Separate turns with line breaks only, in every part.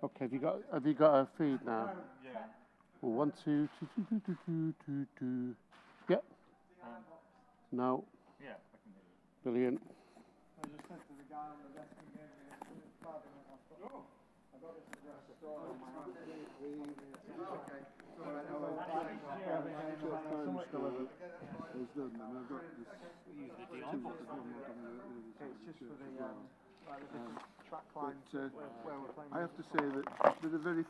Okay, have you got a feed now?
Yeah.
Well, 1, 2, 2, 2, 2, 2, 2, 2. Yep. No.
Yeah, I can hear you.
Brilliant.
I just said to the guy on the desk and gave me a card and I got this address store on my own. Okay. It's just for the different track lines where we're playing.
I have to say that there are very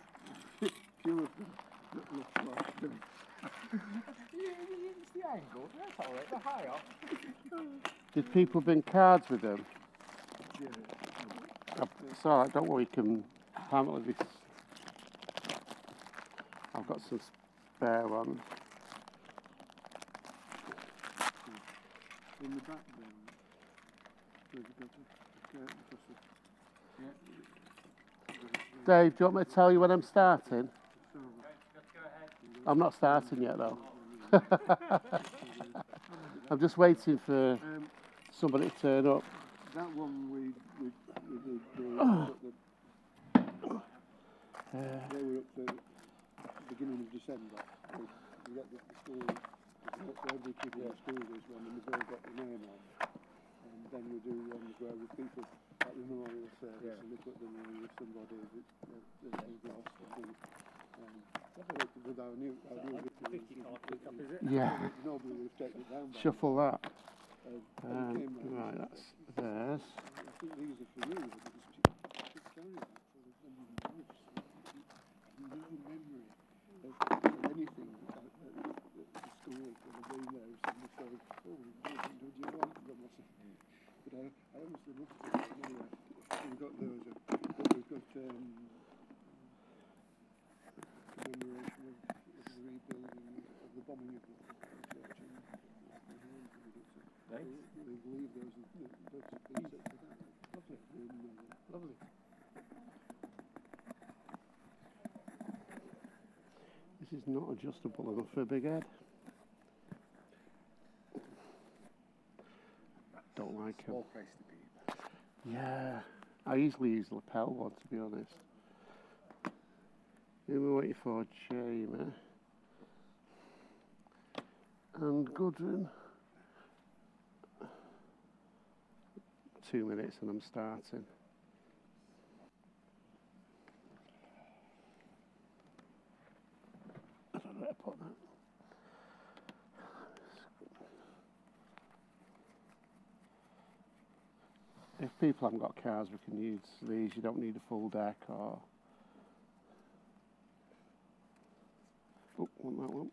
few of them that look like them.
It's the angle. That's alright. They're high up.
Did people bring cards with them?
Yeah.
It's alright, don't worry, you can handle this. I've got some spare ones.
In the back there, where you got a curtain across the...
Dave, do you want me to tell you when I'm starting? I'm not starting yet though. I'm just waiting for somebody to turn up.
That one we did, they were up to the beginning of December. We got the school, every kid in the school does one, and we've all got the name on. And then we do ones where with people at the memorial service, and they put them in with somebody who's lost and things. With our new
Yeah.
Nobody would have taken it down.
Shuffle that.
Right,
that's theirs.
I think these are for you, but it's carry that for no memory of anything at the school when I've been there. Somebody said, oh, do you want them? But I honestly looked at it anyway. We've got those, but we've got commemoration of the rebuilding of the bombing of the church and they leave those pieces for that.
Lovely. This is not adjustable enough for a big head. I don't like it.
Small price to be.
Yeah, I usually use the lapel one to be honest. Who are we waiting for? Jamie and Gudrun. 2 minutes and I'm starting. I don't know where to put that. If people haven't got cars, we can use these. You don't need a full deck or... Oh, want that one.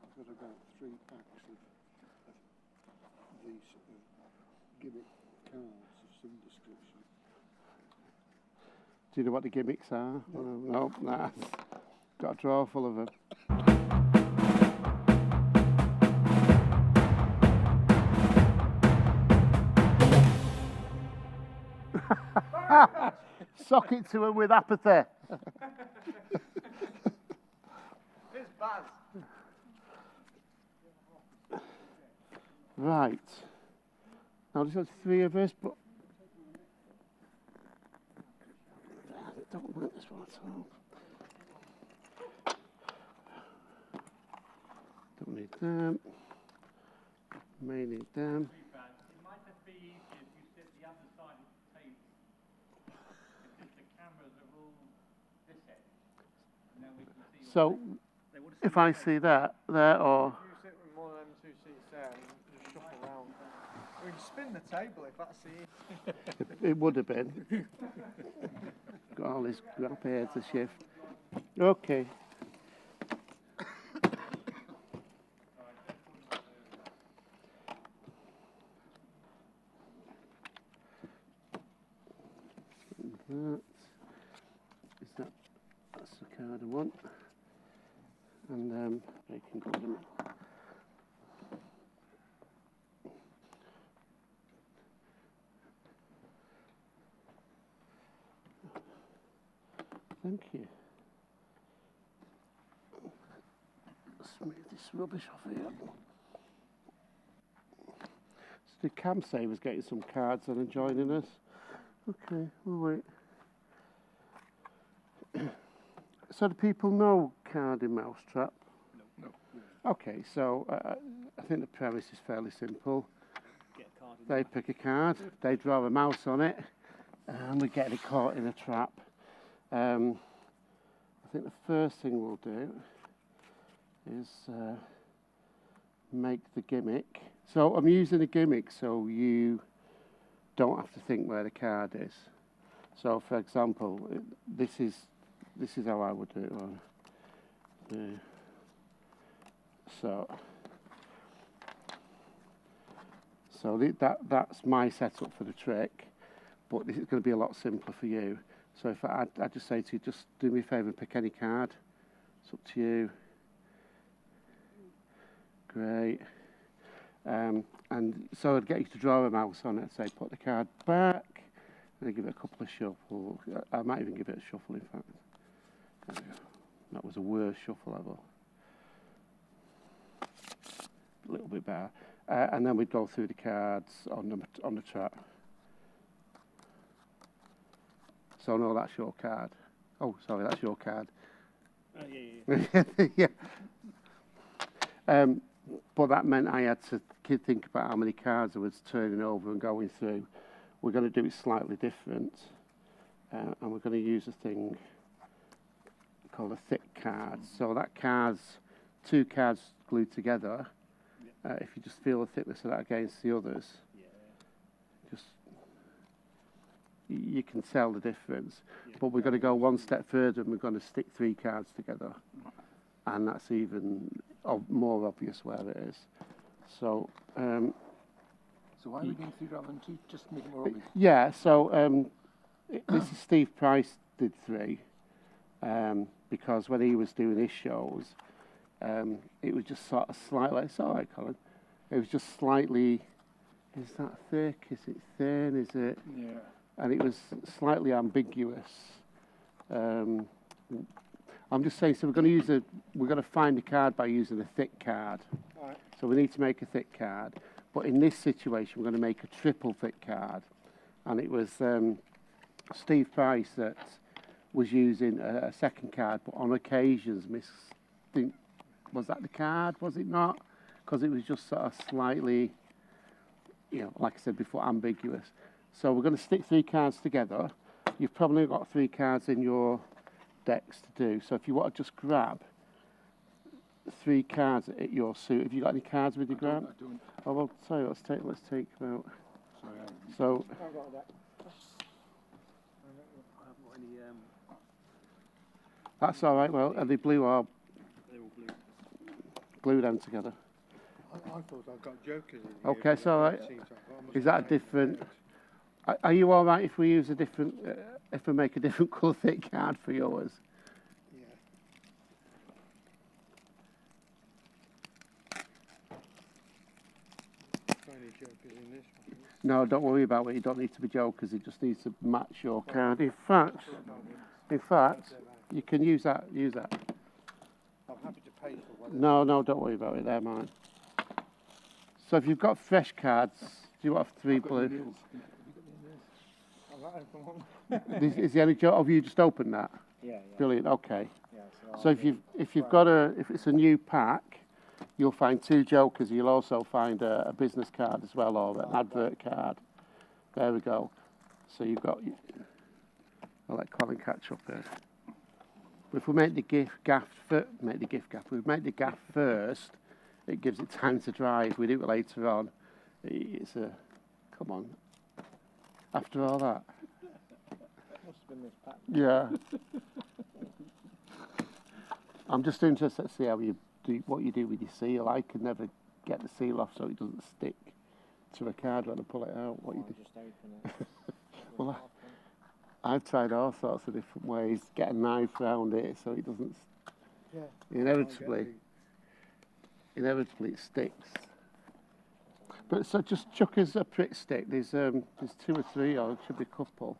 I've got about 3 packs of these gimmick cards of some description.
Do you know what the gimmicks are? No, nah. Got a drawer full of them. Sock it to him with apathy.
It's Baz.
Right. Now there's only 3 of us, but I don't like this one at all. Don't need them. May need them.
It might just be easier if you sit the other side of the table. Because the cameras are all this end. And then we can see.
So, if I see that there, or
You sit with one of them 2 seats there and just shuffle around. We can spin the table if that's the
it would have been. Got all this crap here to shift. Okay. That's the card I want. And bacon golden. Thank you. Smooth this rubbish off here. The Cam Saver's getting some cards and joining us. Okay, we'll wait. So do people know card in Mousetrap?
No.
Okay, so I think the premise is fairly simple.
Get a card in
They pick a card, they draw a mouse on it, and we get it caught in a trap. I think the first thing we'll do is make the gimmick. So I'm using a gimmick so you don't have to think where the card is. So for example, this is how I would do it. That's my setup for the trick, but this is going to be a lot simpler for you. So if I just say to you, just do me a favour and pick any card. It's up to you. Great. And so I'd get you to draw a mouse on it, say put the card back, and I give it a couple of shuffles. I might even give it a shuffle, in fact. There we go. That was a worse shuffle ever. A little bit better. And then we'd go through the cards on the trap. So no, that's your card. Oh, sorry, that's your card.
yeah.
But that meant I had to think about how many cards I was turning over and going through. We're going to do it slightly different, and we're going to use a thing called a thick card. So that card's two cards glued together. If you just feel the thickness of that against the others, you can tell the difference. But we're going to go one step further and we're going to stick three cards together. And that's even more obvious where it is. So
why are we going through rather than two? Just to make it more obvious.
Yeah, so this is Steve Price did three, because when he was doing his shows, it was just sort of slightly, it's all right, Colin, it was just slightly, is that thick, is it thin, is it?
Yeah.
And it was slightly ambiguous. I'm just saying, so we're going to find a card by using a thick card.
All right.
So we need to make a thick card. But in this situation, we're going to make a triple thick card. And it was Steve Price that was using a second card, but on occasions, was that the card, was it not? Because it was just sort of slightly, like I said before, ambiguous. So we're going to stick three cards together. You've probably got three cards in your decks to do. So if you want to just grab three cards at your suit, have you got any cards with you, Grant?
I don't.
Oh, well, sorry, let's take about.
Sorry,
So.
I've got a deck.
I haven't got any.
That's all right. Well, are they blue or
They're all blue.
glue them together?
I thought I've got jokers in here.
Okay, it's all right.
It seems like I must
Is that a
have taken
different?
it.
Are you all right if we use a different? If we make a different colour thick card for yours?
Yeah. Any jokers in this one?
No, don't worry about it. You don't need to be jokers. It just needs to match your card. In fact, you can use that. Use that.
I'm happy to pay for whatever.
No, don't worry about it. They're mine. So if you've got fresh cards, do you want three blue?
I've got one.
Is there any joke? Have you just opened that?
Yeah.
Brilliant. Okay.
Yeah,
So if it's a new pack, you'll find two jokers. You'll also find a business card as well, or an advert card. There we go. So you've got. I'll let Colin catch up here. But if we make the gaff first, it gives it time to dry. If we do it later on, it's a. Come on. After all that.
Must have been this pack.
Yeah. I'm just interested to see how what you do with your seal. I could never get the seal off so it doesn't stick to a card when I pull it out. What you do?
Just open it.
Well, I've tried all sorts of different ways. Get a knife around it so it doesn't.
Yeah.
Inevitably it sticks. But so just chuck us a prick stick. There's two or three, or it should be a couple.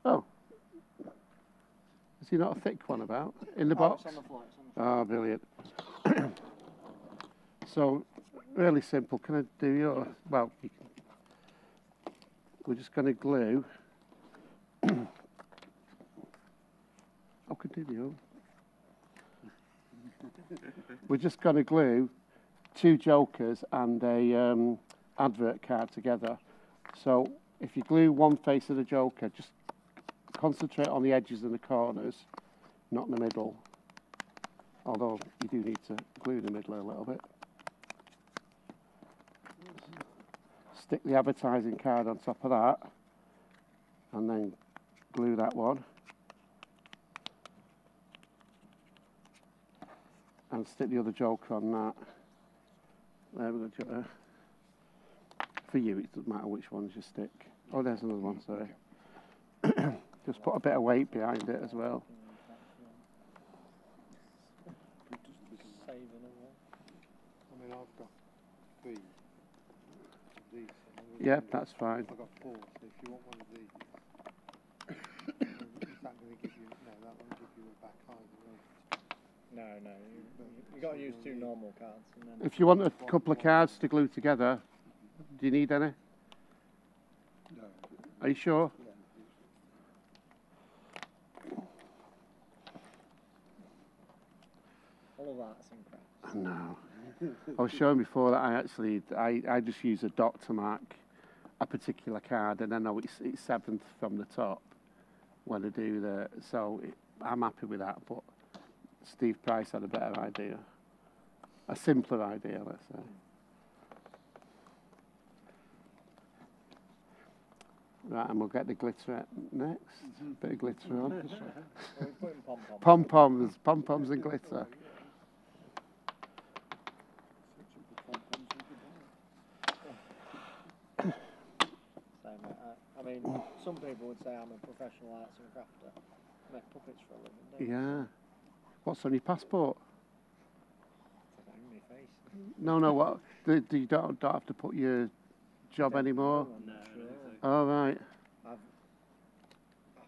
Oh. Is there not a thick one about in the box?
It's on the floor.
Oh, brilliant. So, really simple. Can I do yours? Well, you can. we're just going to glue. I'll continue. We're just going to glue 2 jokers and a advert card together. So if you glue one face of the joker, just concentrate on the edges and the corners, not in the middle. Although you do need to glue the middle a little bit. Stick the advertising card on top of that, and then glue that one. And stick the other joker on that. There we go. For you, it doesn't matter which ones you stick. Oh, there's another one, sorry. Just put a bit of weight behind it as well.
I mean, I've got 3 of these.
Yep, that's fine.
I've got 4, so if you want one of these, is that going to give you, no, that won't give you a back either, will it?
No, you got to use 2 normal cards. And then
If you want a couple of cards to glue together, do you need any?
No.
Are you sure?
all of that's in crap.
No. I was showing before that I just use a dot to mark a particular card, and I know it's 7th from the top when I do I'm happy with that, but Steve Price had a better idea. A simpler idea, let's say. Right, and we'll get the glitter next. Bit of glitter on.
Well, we're putting pom-poms.
Pom-poms and glitter.
So, I mean, some people would say I'm a professional arts and crafter. I make puppets for a living, don't I?
Yeah. What's on your passport?
It's on my face.
No, what? Do you don't have to put your job anymore?
No,
Oh, right.
I've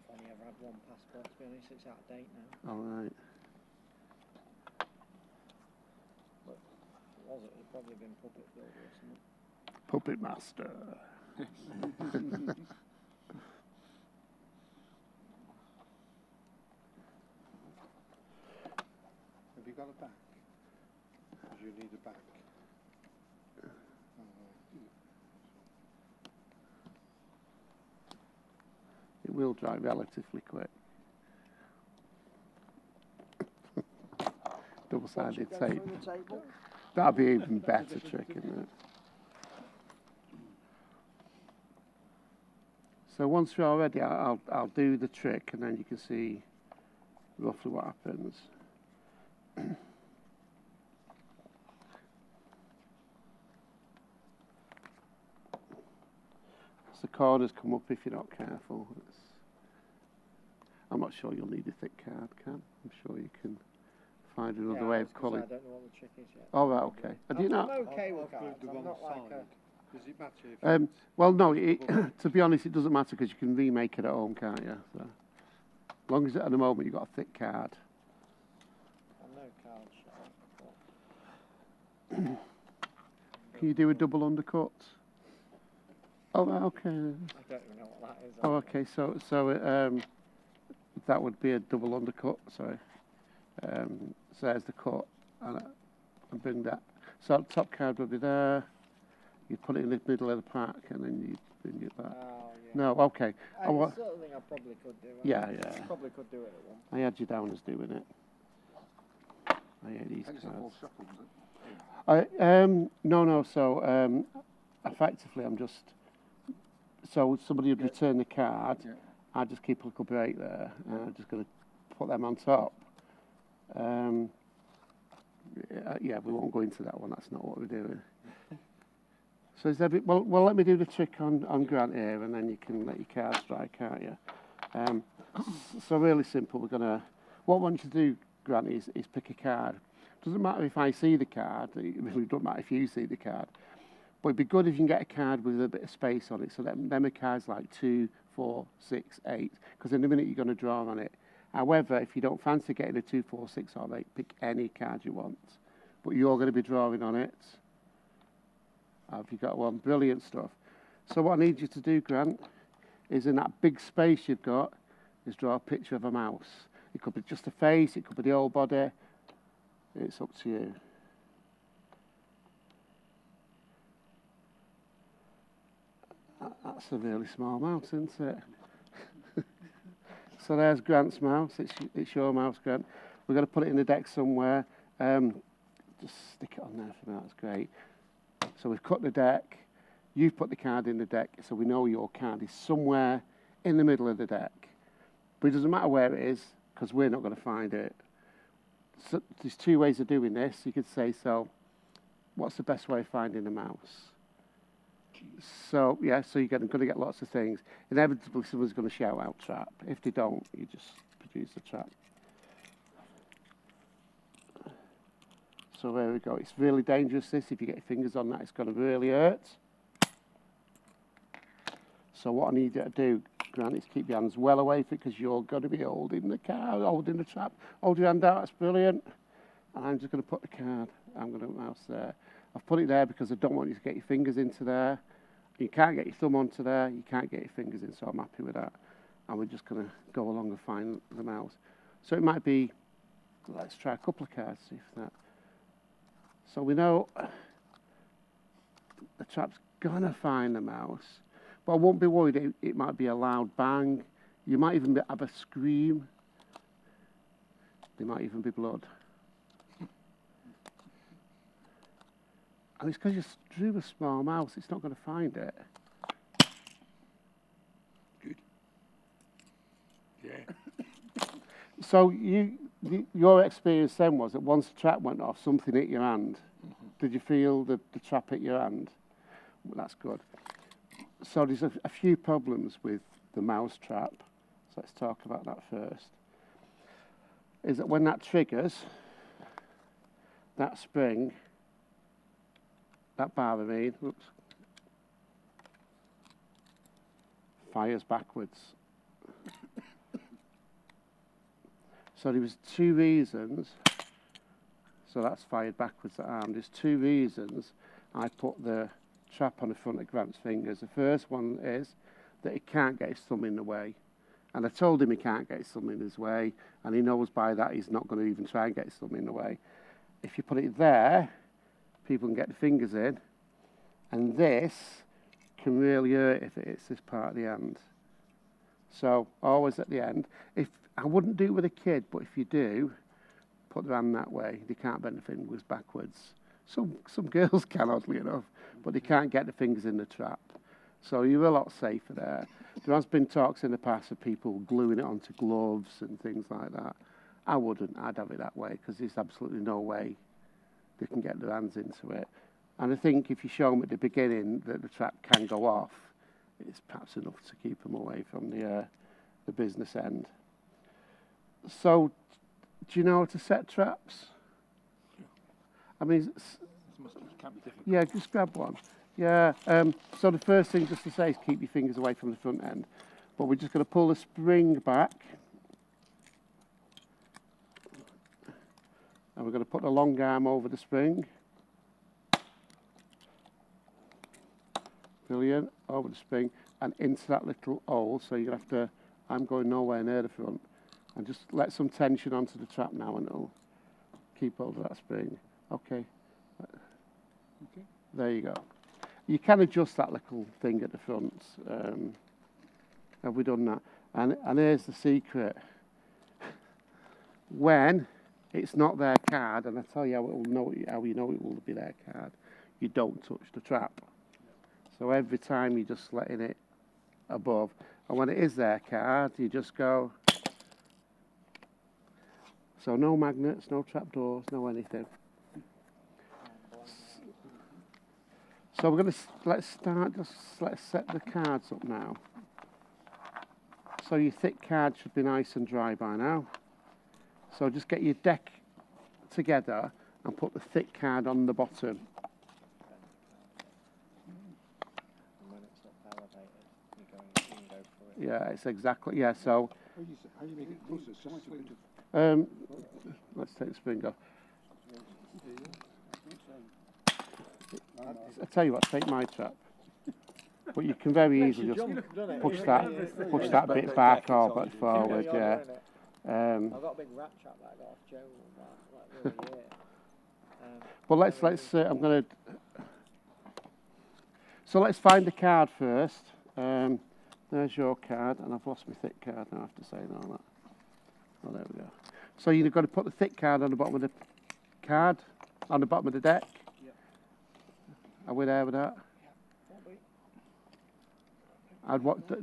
only ever had one passport, to be honest. It's out of date now.
All right.
But was it? It'd probably been puppet builder or something.
Puppet master.
Have you got a back? Because you need a back.
It will dry relatively quick. Double-sided tape. That'd be even better trick, isn't it? So once you're all ready, I'll do the trick, and then you can see roughly what happens. The corners come up if you're not careful. I'm not sure you'll need a thick card, Cam. I'm sure you can find another way of coloring.
I don't know what the trick is yet.
Oh, right, okay. Do you not?
I'm okay with
I've
cards.
glued the
I'm
wrong
not like
side.
a...
Does it matter if
Well, no, to be honest, it doesn't matter because you can remake it at home, can't you? So, as long as at the moment you've got a thick card.
I'm no card shy.
Can you do a double undercut? Oh, right, okay.
I don't even know what that is.
Oh, okay. So that would be a double undercut. Sorry. So there's the cut, and bring that. So the top card would be there. You put it in the middle of the pack, and then you bring it back.
Oh, yeah.
No, okay.
It's
I wa-
the sort of thing I probably could do.
Yeah.
Probably could do it at one.
I had you down as doing it. I hate these
How does it all
cards.
shuffle, is it?
No. So effectively, I'm just. So somebody would return the card.
Yeah.
I just keep a little break there, and I'm just going to put them on top. Yeah, we won't go into that one. That's not what we're doing. So is there well, let me do the trick on Grant here, and then you can let your cards dry, can't you? So really simple. What I want you to do, Grant, is pick a card. Doesn't matter if I see the card. It really doesn't matter if you see the card. But it'd be good if you can get a card with a bit of space on it. So them are cards like 2, 4, 6, 8. Because in a minute you're going to draw on it. However, if you don't fancy getting a 2, 4, 6 or 8, pick any card you want. But you're going to be drawing on it. Have you got one? Brilliant stuff. So what I need you to do, Grant, is in that big space you've got, is draw a picture of a mouse. It could be just a face, it could be the whole body. It's up to you. That's a really small mouse, isn't it? So there's Grant's mouse. It's your mouse, Grant. We're going to put it in the deck somewhere. Just stick it on there for now. That's great. So we've cut the deck. You've put the card in the deck, so we know your card is somewhere in the middle of the deck. But it doesn't matter where it is, because we're not going to find it. So there's two ways of doing this. You could say, so what's the best way of finding a mouse? So, yeah, so you're going to get lots of things. Inevitably, someone's going to shout out trap. If they don't, you just produce a trap. So there we go. It's really dangerous, this. If you get your fingers on that, it's going to really hurt. So what I need you to do, Grant, is keep your hands well away from it, because you're going to be holding the card, holding the trap. Hold your hand out, that's brilliant. And I'm just going to put the card, I'm going to mouse there. I've put it there because I don't want you to get your fingers into there. You can't get your thumb onto there, you can't get your fingers in, so I'm happy with that. And we're just going to go along and find the mouse. So it might be, let's try a couple of cards, see if that. So we know the trap's going to find the mouse. But I won't be worried, it might be a loud bang. You might even have a scream. There might even be blood. And it's because you drew a small mouse, it's not going to find it.
Good. Yeah.
So your experience then was that once the trap went off, something hit your hand. Mm-hmm. Did you feel the trap hit your hand? Well, that's good. So there's a few problems with the mouse trap. So let's talk about that first. Is that when that triggers, that spring, that bar, whoops, fires backwards. So there was two reasons. So that's fired backwards, that arm. There's two reasons I put the trap on the front of Grant's fingers. The first one is that he can't get his thumb in the way. And I told him he can't get his thumb in his way, and he knows by that he's not going to even try and get his thumb in the way. If you put it there, people can get the fingers in, and this can really hurt if it hits this part of the hand. So always at the end, if I wouldn't do it with a kid, but if you do, put their hand that way. They can't bend the fingers backwards. Some girls can, oddly enough, but they can't get the fingers in the trap. So you're a lot safer there. There has been talks in the past of people gluing it onto gloves and things like that. I wouldn't. I'd have it that way, because there's absolutely no way they can get their hands into it. And I think if you show them at the beginning that the trap can go off, it's perhaps enough to keep them away from the business end. So, do you know how to set traps? I mean, yeah, just grab one. Yeah, so the first thing just to say is keep your fingers away from the front end. But we're just going to pull the spring back. And we're going to put the long arm over the spring. Brilliant, over the spring and into that little hole. So you're going to have to, I'm going nowhere near the front. And just let some tension onto the trap now and it'll keep hold of that spring. Okay. Okay. There you go. You can adjust that little thing at the front. Have we done that? And here's the secret. When it's not their card, and I tell you how you know it will be their card, you don't touch the trap. So every time you're just letting it above. And when it is their card, you just go. So no magnets, no trapdoors, no anything. So we're going to, let's set the cards up now. So your thick card should be nice and dry by now. So just get your deck together and put the thick card on the bottom. Yeah, it's exactly, yeah, so.
How do you make it closer? It's just a bit
of, let's take the spring off. I'll tell you what, take my trap. But you can very
Makes
easily
you
just
jump, doesn't it?
push
You
that
know,
push
yeah.
that
But
bit
the
back
deck
or
is on
bit
you.
forward,
You're
yeah.
doing it.
Um,
I've got a big rat trap that I got off Joe like the other year.
but let's I'm gonna. So let's find the card first. There's your card, and I've lost my thick card now. I have to say no, that. Oh, there we go. So you've got to put the thick card on the bottom of the card, on the bottom of the deck.
Yep.
Are we there with that?
Yeah.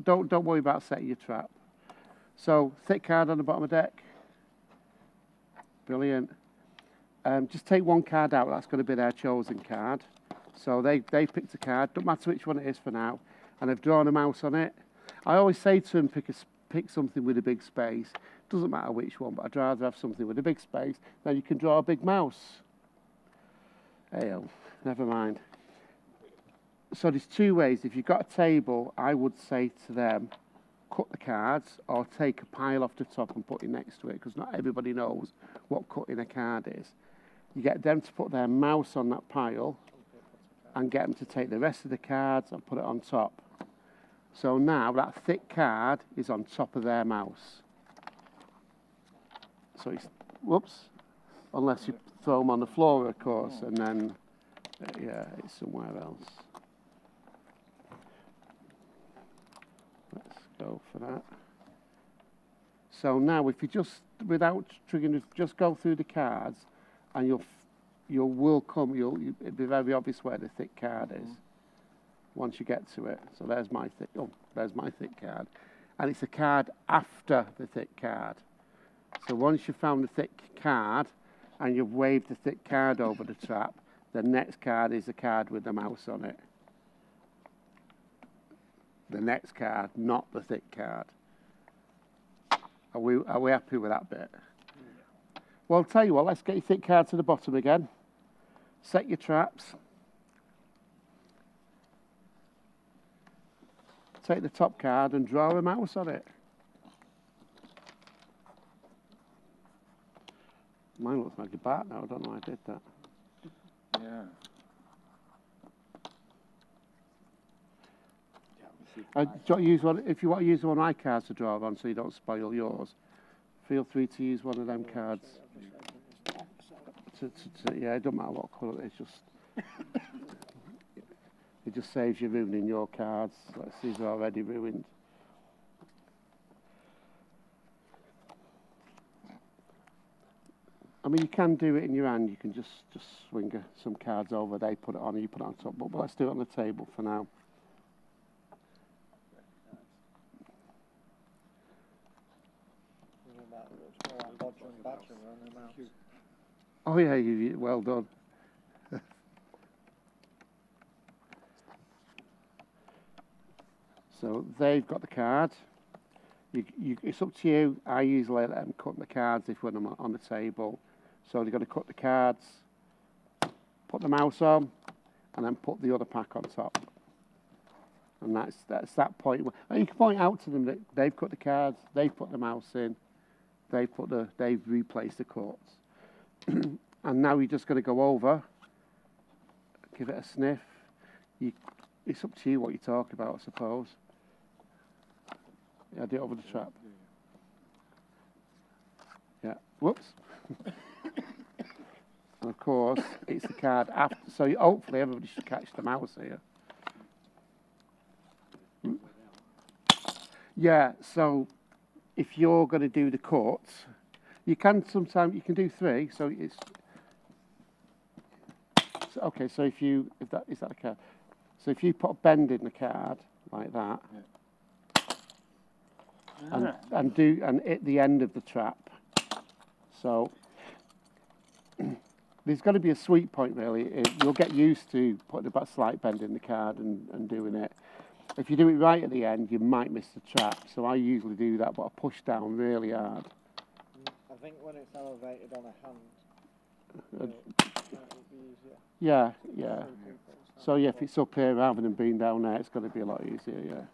Don't worry about setting your trap. So thick card on the bottom of the deck. Brilliant. Just take one card out. That's going to be their chosen card. So they picked a card. Don't matter which one it is for now. And they've drawn a mouse on it. I always say to them, pick something with a big space. Doesn't matter which one, but I'd rather have something with a big space. Then you can draw a big mouse. Hey-oh, never mind. So there's two ways. If you've got a table, I would say to them, cut the cards or take a pile off the top and put it next to it, because not everybody knows what cutting a card is. You get them to put their mouse on that pile and get them to take the rest of the cards and put it on top. So now that thick card is on top of their mouse. So it's, whoops, unless you throw them on the floor, of course, and then, yeah, it's somewhere else. Let's go for that. So now if you just, without triggering, just go through the cards, and it'll be very obvious where the thick card is once you get to it. So there's my thick card. And it's a card after the thick card. So once you've found the thick card and you've waved the thick card over the trap, the next card is a card with the mouse on it. The next card, not the thick card. Are we happy with that bit? Well, I'll tell you what, let's get your thick card to the bottom again. Set your traps. Take the top card and draw a mouse on it. Mine looks like a bat now, I don't know why I did that.
Yeah.
If you want to use one of my cards to draw on so you don't spoil yours, feel free to use one of them cards. Yeah, it doesn't matter what colour it is, it just saves you ruining your cards. These are already ruined. I mean, you can do it in your hand. You can just swing some cards over. They put it on, and you put it on top. But let's do it on the table for now. Oh yeah, well done. So they've got the card. It's up to you. I usually let them cut the cards if when I'm on the table. So they've got to cut the cards, put the mouse on, and then put the other pack on top. And that's that point. And you can point out to them that they've cut the cards, they've put the mouse in, they've replaced the cuts. And now you're just going to go over, give it a sniff. It's up to you what you talk about, I suppose. Yeah, do it over the trap. Yeah, whoops. And of course, it's the card after, so hopefully everybody should catch the mouse here. Yeah, so if you're going to do the cuts, you can do 3, so it's, so, okay, so is that a card? So if you put a bend in the card, like that, and hit the end of the trap. So there's got to be a sweet point, really. You'll get used to putting a slight bend in the card and doing it. If you do it right at the end, you might miss the trap. So I usually do that, but I push down really hard.
I think when it's elevated on a hand, it'll be easier.
Yeah. So yeah, if it's up here rather than being down there, it's going to be a lot easier, yeah.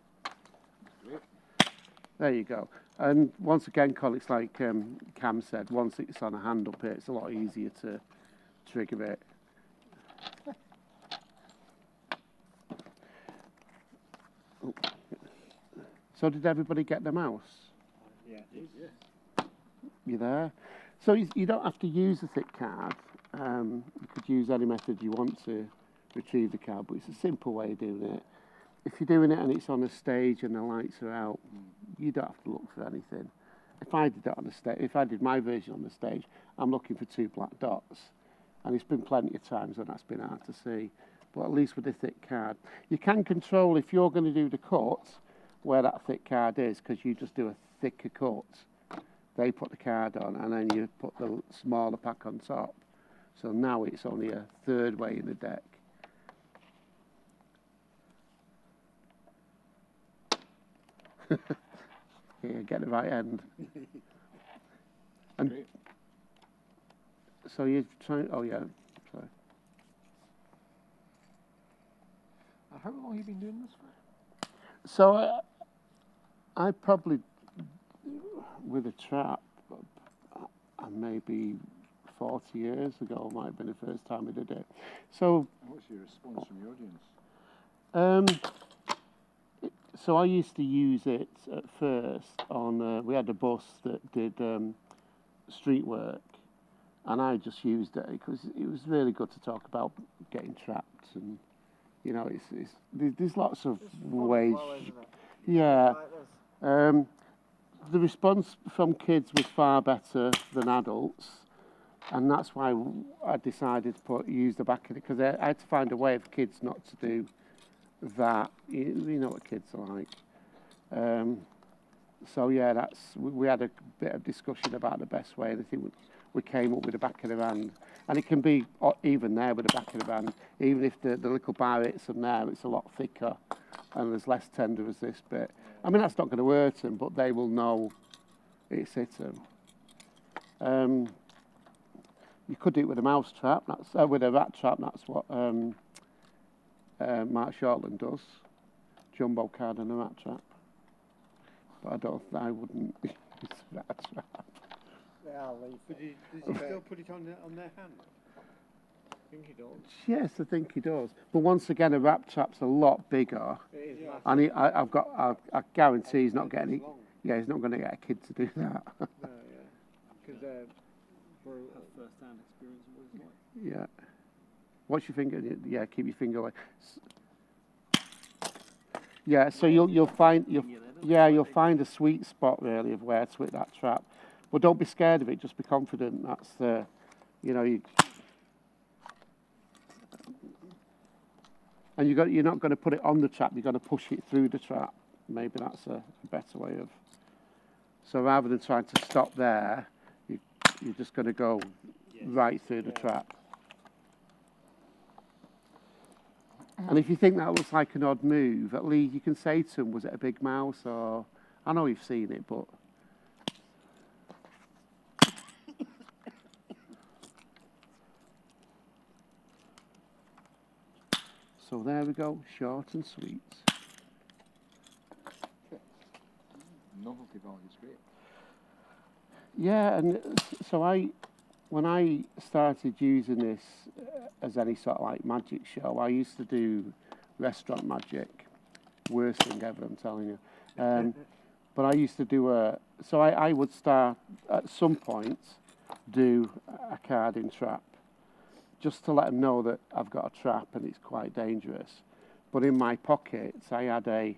There you go. And once again, Colin, it's like Cam said, once it's on a hand up here, it's a lot easier to trigger it. So did everybody get the mouse?
Yeah.
You there? So you don't have to use a thick card. You could use any method you want to retrieve the card, but it's a simple way of doing it. If you're doing it and it's on a stage and the lights are out, you don't have to look for anything. If I did that on the stage, if I did my version on the stage, I'm looking for 2 black dots, and it's been plenty of times when that's been hard to see. But at least with a thick card, you can control if you're going to do the cut where that thick card is, because you just do a thicker cut. They put the card on, and then you put the smaller pack on top. So now it's only a third way in the deck. Yeah, get the right end. And
Great.
so you're trying. Oh yeah, sorry.
How long have you been doing this for?
So I probably, with a trap, maybe 40 years ago might have been the first time I did it. So
What's your response from the audience?
so I used to use it at first on. We had a bus that did street work, and I just used it because it was really good to talk about getting trapped, and you know, there's lots of ways.
Well, isn't it?
Yeah.
Like this.
The response from kids was far better than adults, and that's why I decided to use the back of it, because I had to find a way for kids not to do that. You know what kids are like. So yeah, we had a bit of discussion about the best way, and I think we came up with the back of the hand, and it can be even there with the back of the hand, even if the little bar hits them there, it's a lot thicker and there's less tender as this bit. I mean, that's not going to hurt them, but they will know it's hit them. You could do it with a mouse trap, with a rat trap. That's what Mark Shortland does. Jumbo card and a rat trap. But I wouldn't use a rat trap.
Yeah, I'll leave.
But does he still put it on their hand?
I think he does.
Yes, I think he does. But once again, a rat trap's a lot bigger,
It is
Yeah.
massive.
and I guarantee he's not getting.
It's long.
Yeah, he's not going to get a kid to do that.
No, yeah. Because brutal.
First-hand experience of what it's like.
Yeah. What's your finger? Yeah, keep your finger away. Yeah, so you'll find you'll find a sweet spot really of where to hit that trap, but don't be scared of it. Just be confident. That's the, and you're not going to put it on the trap. You're going to push it through the trap. Maybe that's a better way of. So rather than trying to stop there, you're just going to go right through the trap. And if you think that looks like an odd move, at least you can say to them, was it a big mouse? Or, I know you've seen it, but... So there we go, short and sweet.
Novelty value is great.
Yeah, and so when I started using this as any sort of like magic show, I used to do restaurant magic. Worst thing ever, I'm telling you. But I used to do I would start at some point do a carding trap, just to let them know that I've got a trap and it's quite dangerous. But in my pockets, I had a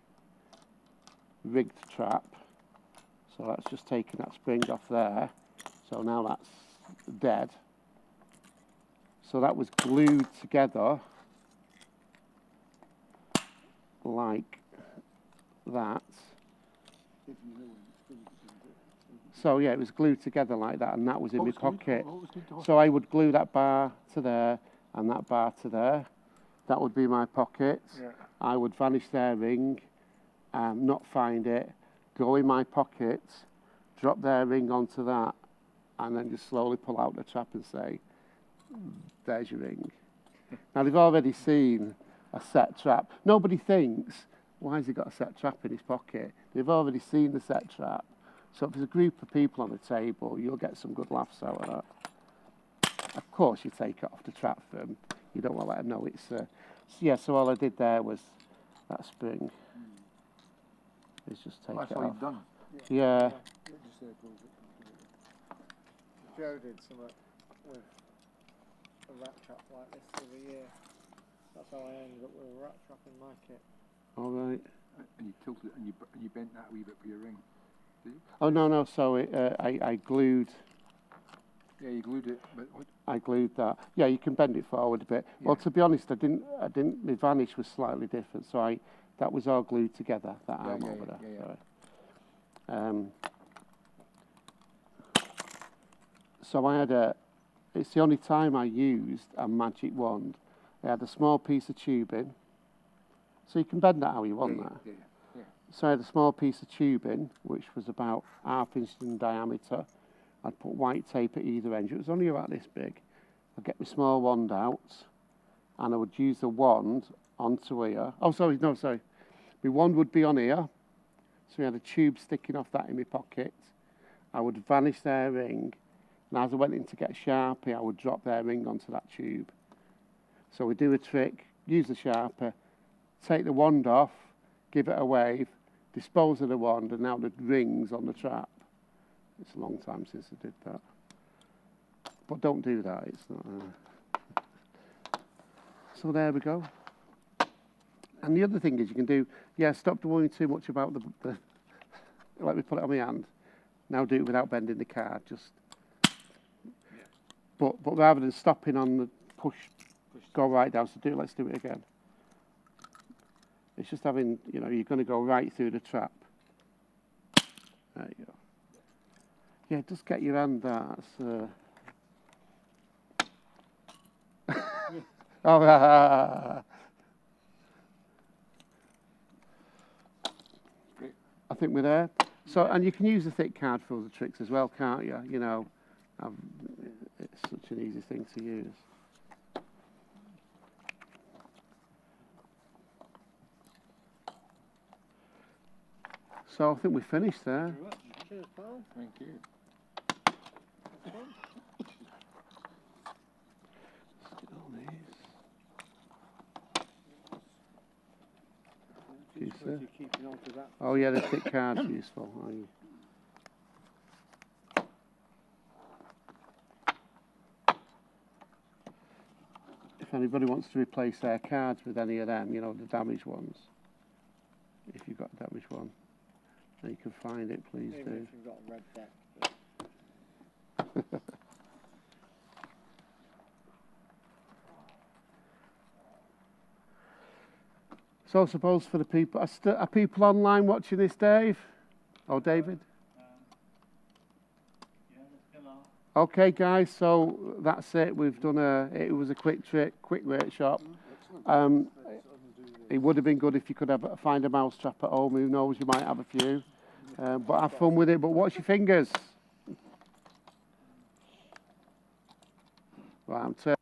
rigged trap. So that's just taking that spring off there. So now that's dead. So that was glued together like that. So yeah, it was glued together like that, and that was in my pocket. So I would glue that bar to there and that bar to there. That would be my pocket.
Yeah.
I would vanish their ring, not find it, go in my pocket, drop their ring onto that, and then just slowly pull out the trap and say, there's your ring. Now they've already seen a set trap. Nobody thinks, why has he got a set trap in his pocket? They've already seen the set trap. So if there's a group of people on the table, you'll get some good laughs out of that. Of course, you take it off the trap for them. You don't want to let them know it's... So all I did there was that spring. is just take
Well, that's
it
all
off.
you've done.
Yeah.
It just circles it completely.
Joe did something with a rat trap like this the other year. That's how I ended up with a rat trap in my kit.
All right.
And you tilted and you bent that a wee bit for your ring. Did you?
Oh no. So I glued.
Yeah, you glued it, but what?
I glued that. Yeah, you can bend it forward a bit. Well,
Yeah.
to be honest, I didn't. My vanish was slightly different, so that was all glued together. That arm over there.
Yeah.
Sorry. So I had it's the only time I used a magic wand. I had a small piece of tubing, so you can bend that how you want that.
Yeah.
So I had a small piece of tubing, which was about 1/2 inch in diameter. I'd put white tape at either end. It was only about this big. I'd get my small wand out, and I would use the wand onto here. Oh, sorry. My wand would be on here, so I had a tube sticking off that in my pocket. I would vanish their ring, and as I went in to get a Sharpie, I would drop their ring onto that tube. So we do a trick, use the Sharpie, take the wand off, give it a wave, dispose of the wand, and now the ring's on the trap. It's a long time since I did that. But don't do that, it's not... So there we go. And the other thing is you can do, stop worrying too much about the let me put it on my hand. Now do it without bending the card, just... But rather than stopping on the push, go right down, so let's do it again. It's just having, you're going to go right through the trap. There you go. Yeah, just get your hand that. Oh,
Great.
I think we're there. So, and you can use the thick card for other tricks as well, can't you? It's such an easy thing to use. So I think we're finished there.
Cheers, pal.
Thank you.
All these.
It's worth you keeping on to that.
Oh yeah, the thick card's useful. If anybody wants to replace their cards with any of them, the damaged ones, if you've got a damaged one, and you can find it, please
Even
do.
if you've got a red deck.
So I suppose for the people, are people online watching this, Dave? Oh, David?
Yeah, they're still on.
Okay, guys, so that's it. We've done it was a quick trick, quick workshop. It would have been good if you could find a mousetrap at home. Who knows, you might have a few. But have fun with it, but watch your fingers. Right, I'm turning.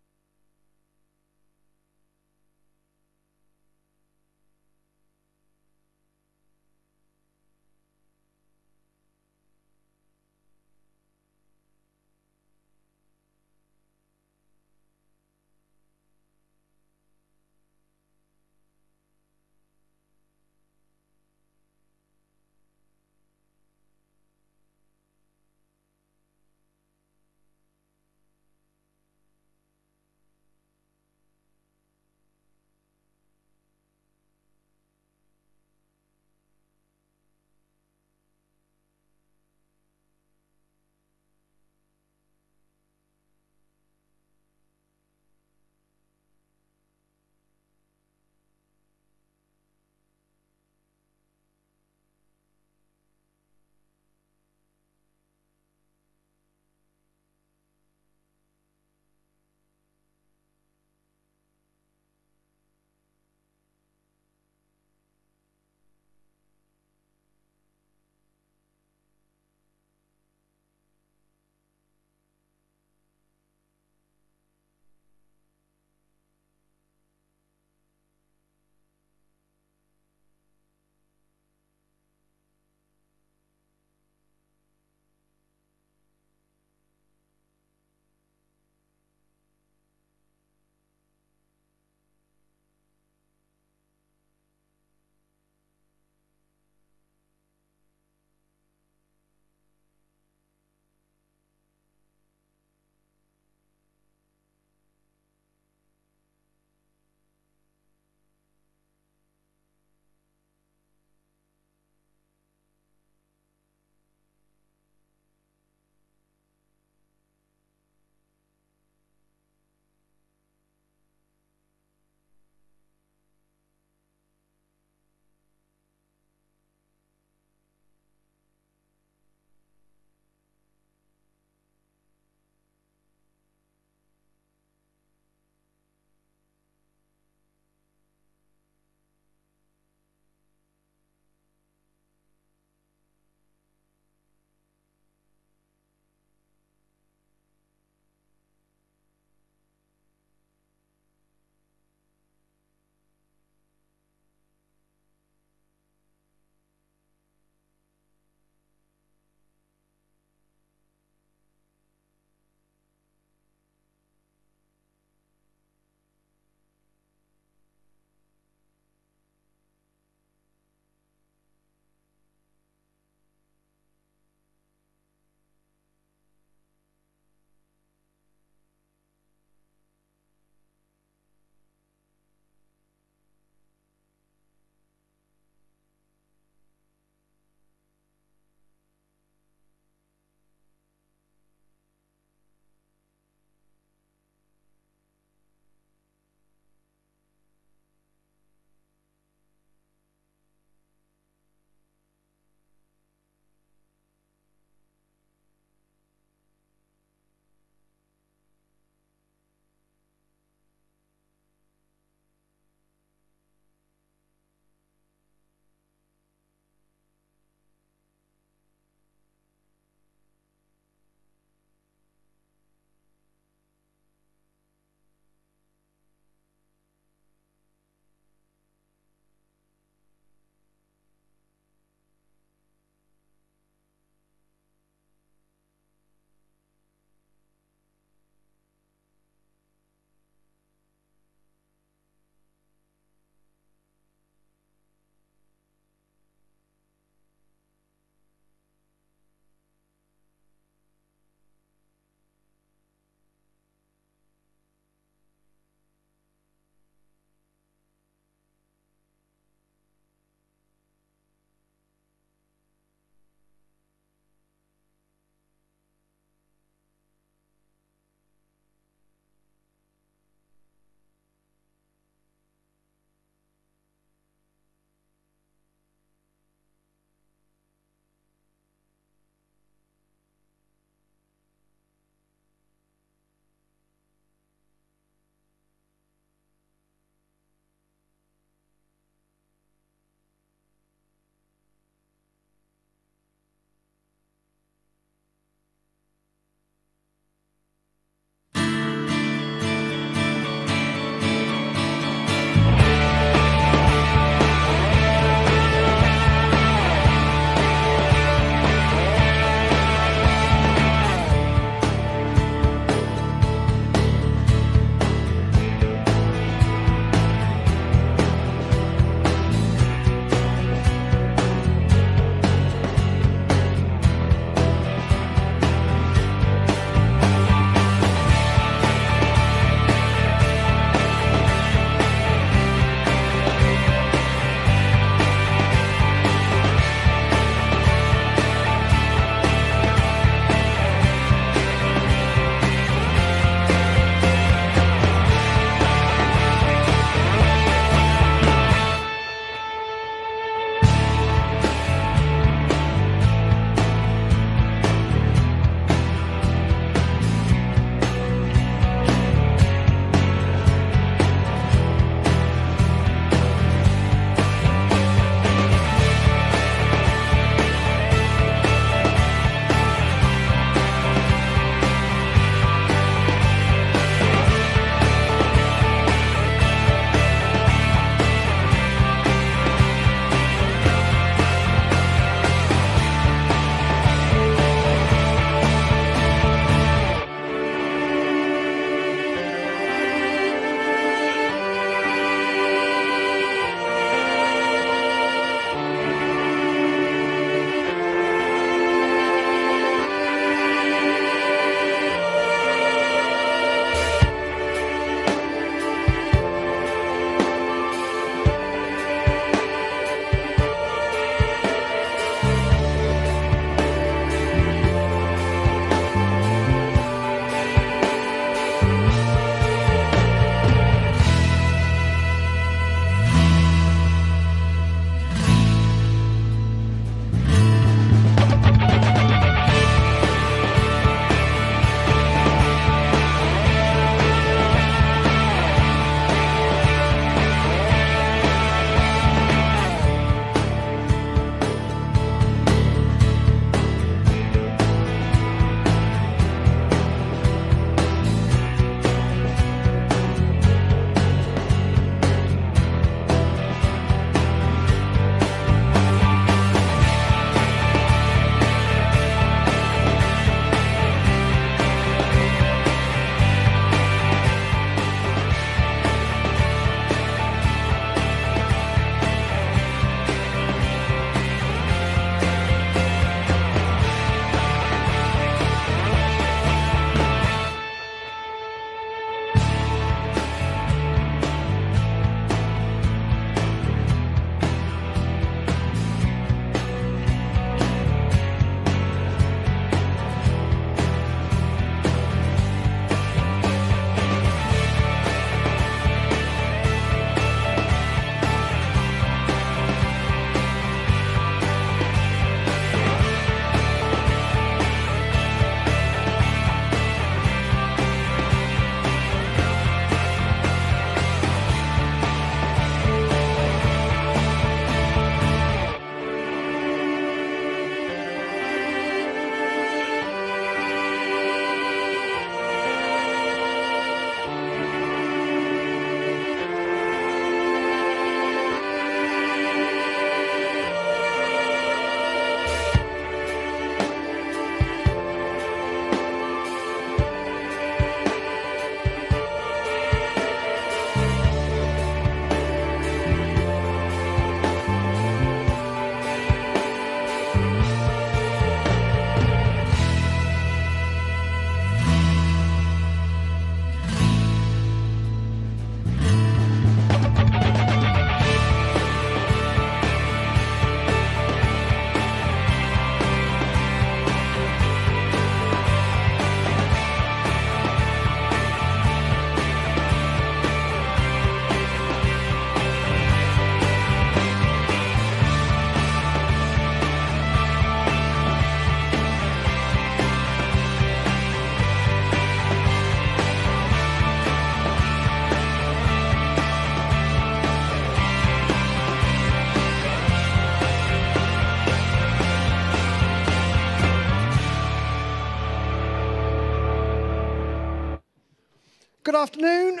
good afternoon.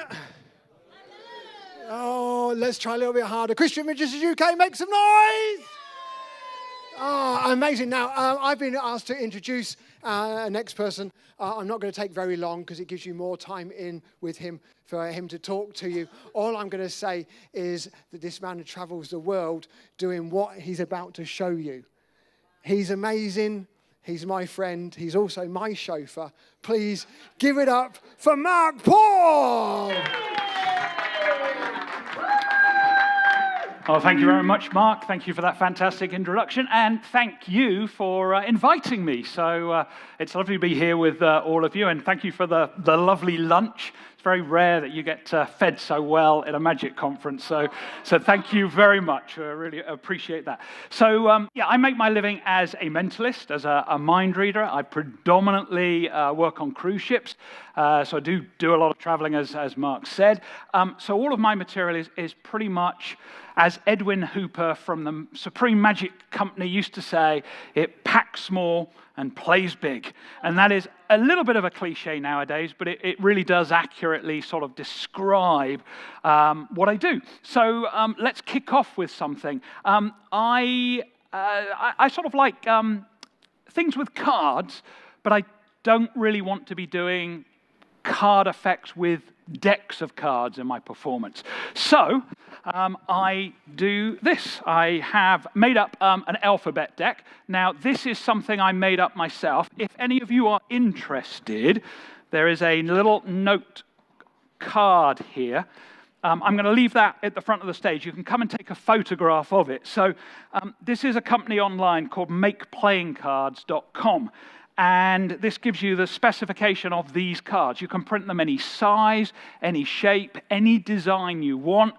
Oh, let's try a little bit harder. Christian Magicians UK, make some noise! Oh, amazing. Now, I've been asked to introduce a next person. I'm not going to take very long because it gives you more time in with him for him to talk to you. All I'm going to say is that this man travels the world doing what he's about to show you. He's amazing. He's my friend. He's also my chauffeur. Please give it up for Marc Paul.
Oh, thank you very much, Mark. Thank you for that fantastic introduction, and thank you for inviting me. So it's lovely to be here with all of you, and thank you for the lovely lunch. It's very rare that you get fed so well at a Magic conference, so thank you very much. I really appreciate that. So, yeah, I make my living as a mentalist, as a mind reader. I predominantly work on cruise ships, so I do a lot of traveling, as Mark said. So all of my material is pretty much, as Edwin Hooper from the Supreme Magic Company used to say, it packs small and plays big. And that is a little bit of a cliche nowadays, but it really does accurately sort of describe what I do. So let's kick off with something. I sort of like things with cards, but I don't really want to be doing card effects with decks of cards in my performance. So I do this. I have made up an alphabet deck. Now, this is something I made up myself. If any of you are interested, there is a little note card here. I'm going to leave that at the front of the stage. You can come and take a photograph of it. So this is a company online called makeplayingcards.com. And this gives you the specification of these cards. You can print them any size, any shape, any design you want.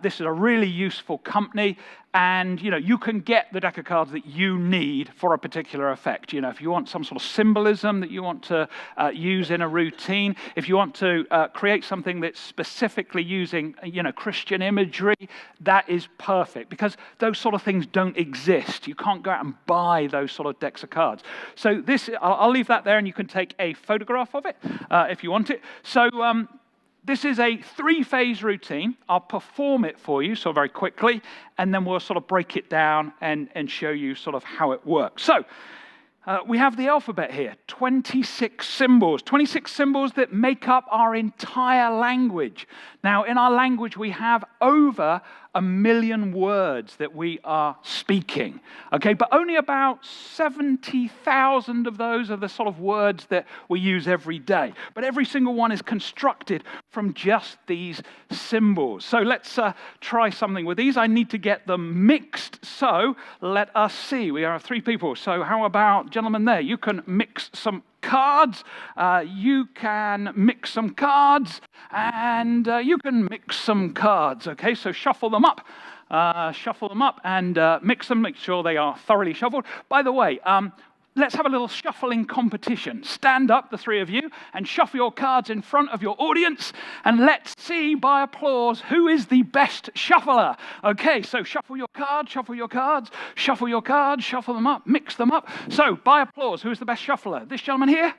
This is a really useful company. And, you can get the deck of cards that you need for a particular effect. If you want some sort of symbolism that you want to use in a routine, if you want to create something that's specifically using, Christian imagery, that is perfect, because those sort of things don't exist. You can't go out and buy those sort of decks of cards. So this, I'll leave that there, and you can take a photograph of it if you want it. So this is a 3-phase routine. I'll perform it for you, so very quickly, and then we'll sort of break it down and show you sort of how it works. So we have the alphabet here, 26 symbols that make up our entire language. Now, in our language, we have over 1 million words that we are speaking, okay? But only about 70,000 of those are the sort of words that we use every day. But every single one is constructed from just these symbols. So let's try something with these. I need to get them mixed, so let us see. We have 3 people, so how about, gentlemen there, you can mix some cards, you can mix some cards, and you can mix some cards, okay? So shuffle them up and mix them, make sure they are thoroughly shuffled. By the way, let's have a little shuffling competition. Stand up, the 3 of you, and shuffle your cards in front of your audience, and let's see by applause who is the best shuffler. Okay, so shuffle your cards, shuffle your cards, shuffle your cards, shuffle them up, mix them up. So, by applause, who is the best shuffler? This gentleman here?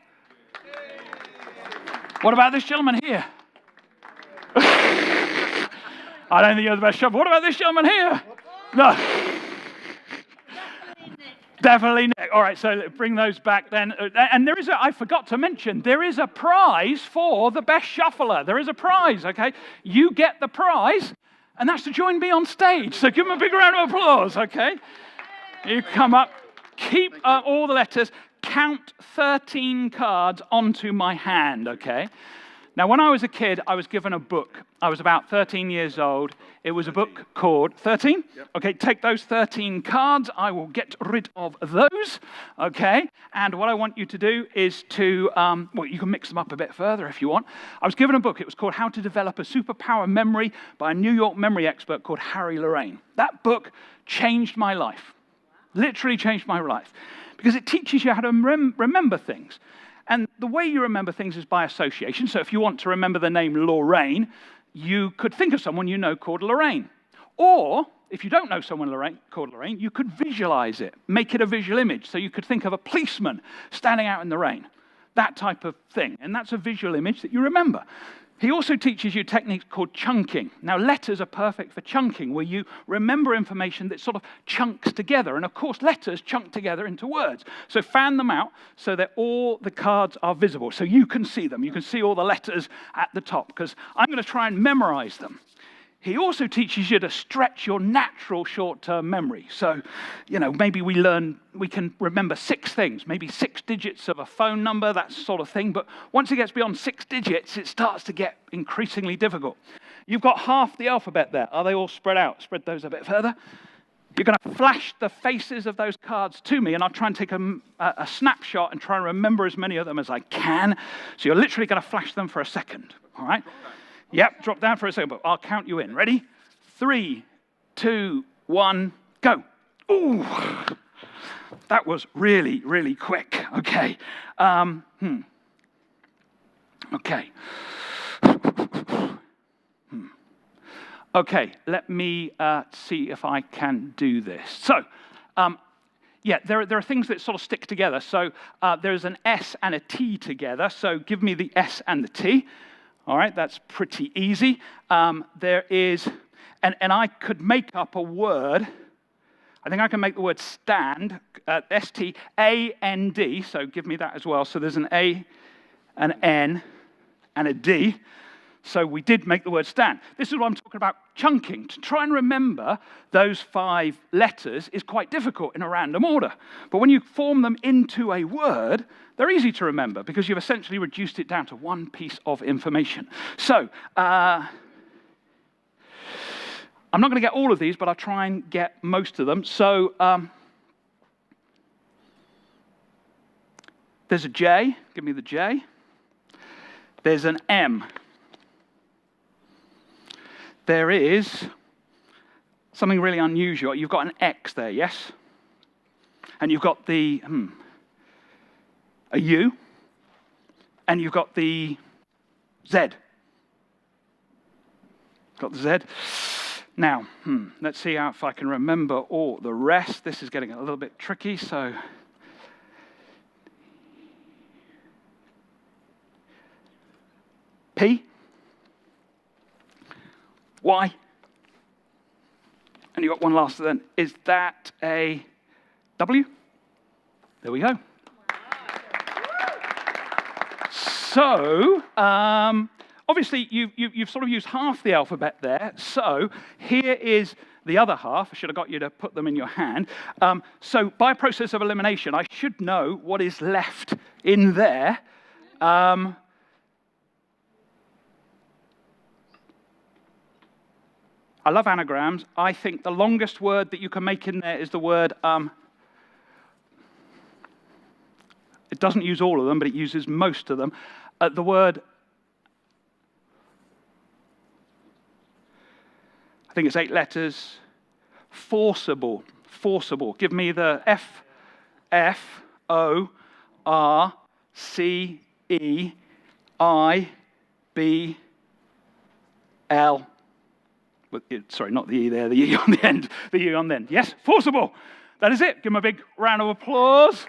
What about this gentleman here? I don't think you're the best shuffler. What about this gentleman here? No. Definitely Nick. All right, so bring those back then. And there is I forgot to mention, there is a prize for the best shuffler. There is a prize, okay? You get the prize, and that's to join me on stage. So give him a big round of applause, okay? You come up, keep all the letters, count 13 cards onto my hand, okay? Now, when I was a kid, I was given a book. I was about 13 years old. It was a book called 13? Yep. Okay, take those 13 cards. I will get rid of those, okay? And what I want you to do is to, well, you can mix them up a bit further if you want. I was given a book. It was called How to Develop a Superpower Memory by a New York memory expert called Harry Lorraine. That book changed my life, literally changed my life, because it teaches you how to remember things. And the way you remember things is by association. So if you want to remember the name Lorraine, you could think of someone you know called Lorraine. Or, if you don't know someone called Lorraine, you could visualize it, make it a visual image. So you could think of a policeman standing out in the rain, that type of thing. And that's a visual image that you remember. He also teaches you techniques called chunking. Now, letters are perfect for chunking, where you remember information that sort of chunks together. And of course, letters chunk together into words. So fan them out so that all the cards are visible, so you can see them. You can see all the letters at the top, because I'm going to try and memorize them. He also teaches you to stretch your natural short-term memory. So, maybe we can remember 6 things, maybe 6 digits of a phone number, that sort of thing. But once it gets beyond 6 digits, it starts to get increasingly difficult. You've got half the alphabet there. Are they all spread out? Spread those a bit further. You're going to flash the faces of those cards to me, and I'll try and take a snapshot and try and remember as many of them as I can. So you're literally going to flash them for a second, all right? Yep, drop down for a second, but I'll count you in. Ready? 3, 2, 1, go. Ooh, that was really, really quick. Okay. Okay. Okay, let me see if I can do this. So, there are things that sort of stick together. So there's an S and a T together. So give me the S and the T. All right, that's pretty easy. There is, and I could make up a word. I think I can make the word stand, S-T-A-N-D, so give me that as well. So there's an A, an N, and a D. So we did make the word stand. This is what I'm talking about chunking. To try and remember those 5 letters is quite difficult in a random order. But when you form them into a word, they're easy to remember because you've essentially reduced it down to one piece of information. So I'm not going to get all of these, but I'll try and get most of them. So there's a J. Give me the J. There's an M. There is something really unusual. You've got an X there, yes? And you've got a U, and you've got the Z. Got the Z. Now, let's see if I can remember all the rest. This is getting a little bit tricky, so... P. Y. And you've got one last then. Is that a W? There we go. So, obviously, you've sort of used half the alphabet there. So, here is the other half. I should have got you to put them in your hand. So, by process of elimination, I should know what is left in there. I love anagrams. I think the longest word that you can make in there is the word, it doesn't use all of them, but it uses most of them. The word, I think it's 8 letters, forcible, forcible. Give me the F-O-R-C-E-I-B-L. Sorry, not the E there, the E on the end. The E on the end. Yes, forcible. That is it. Give them a big round of applause.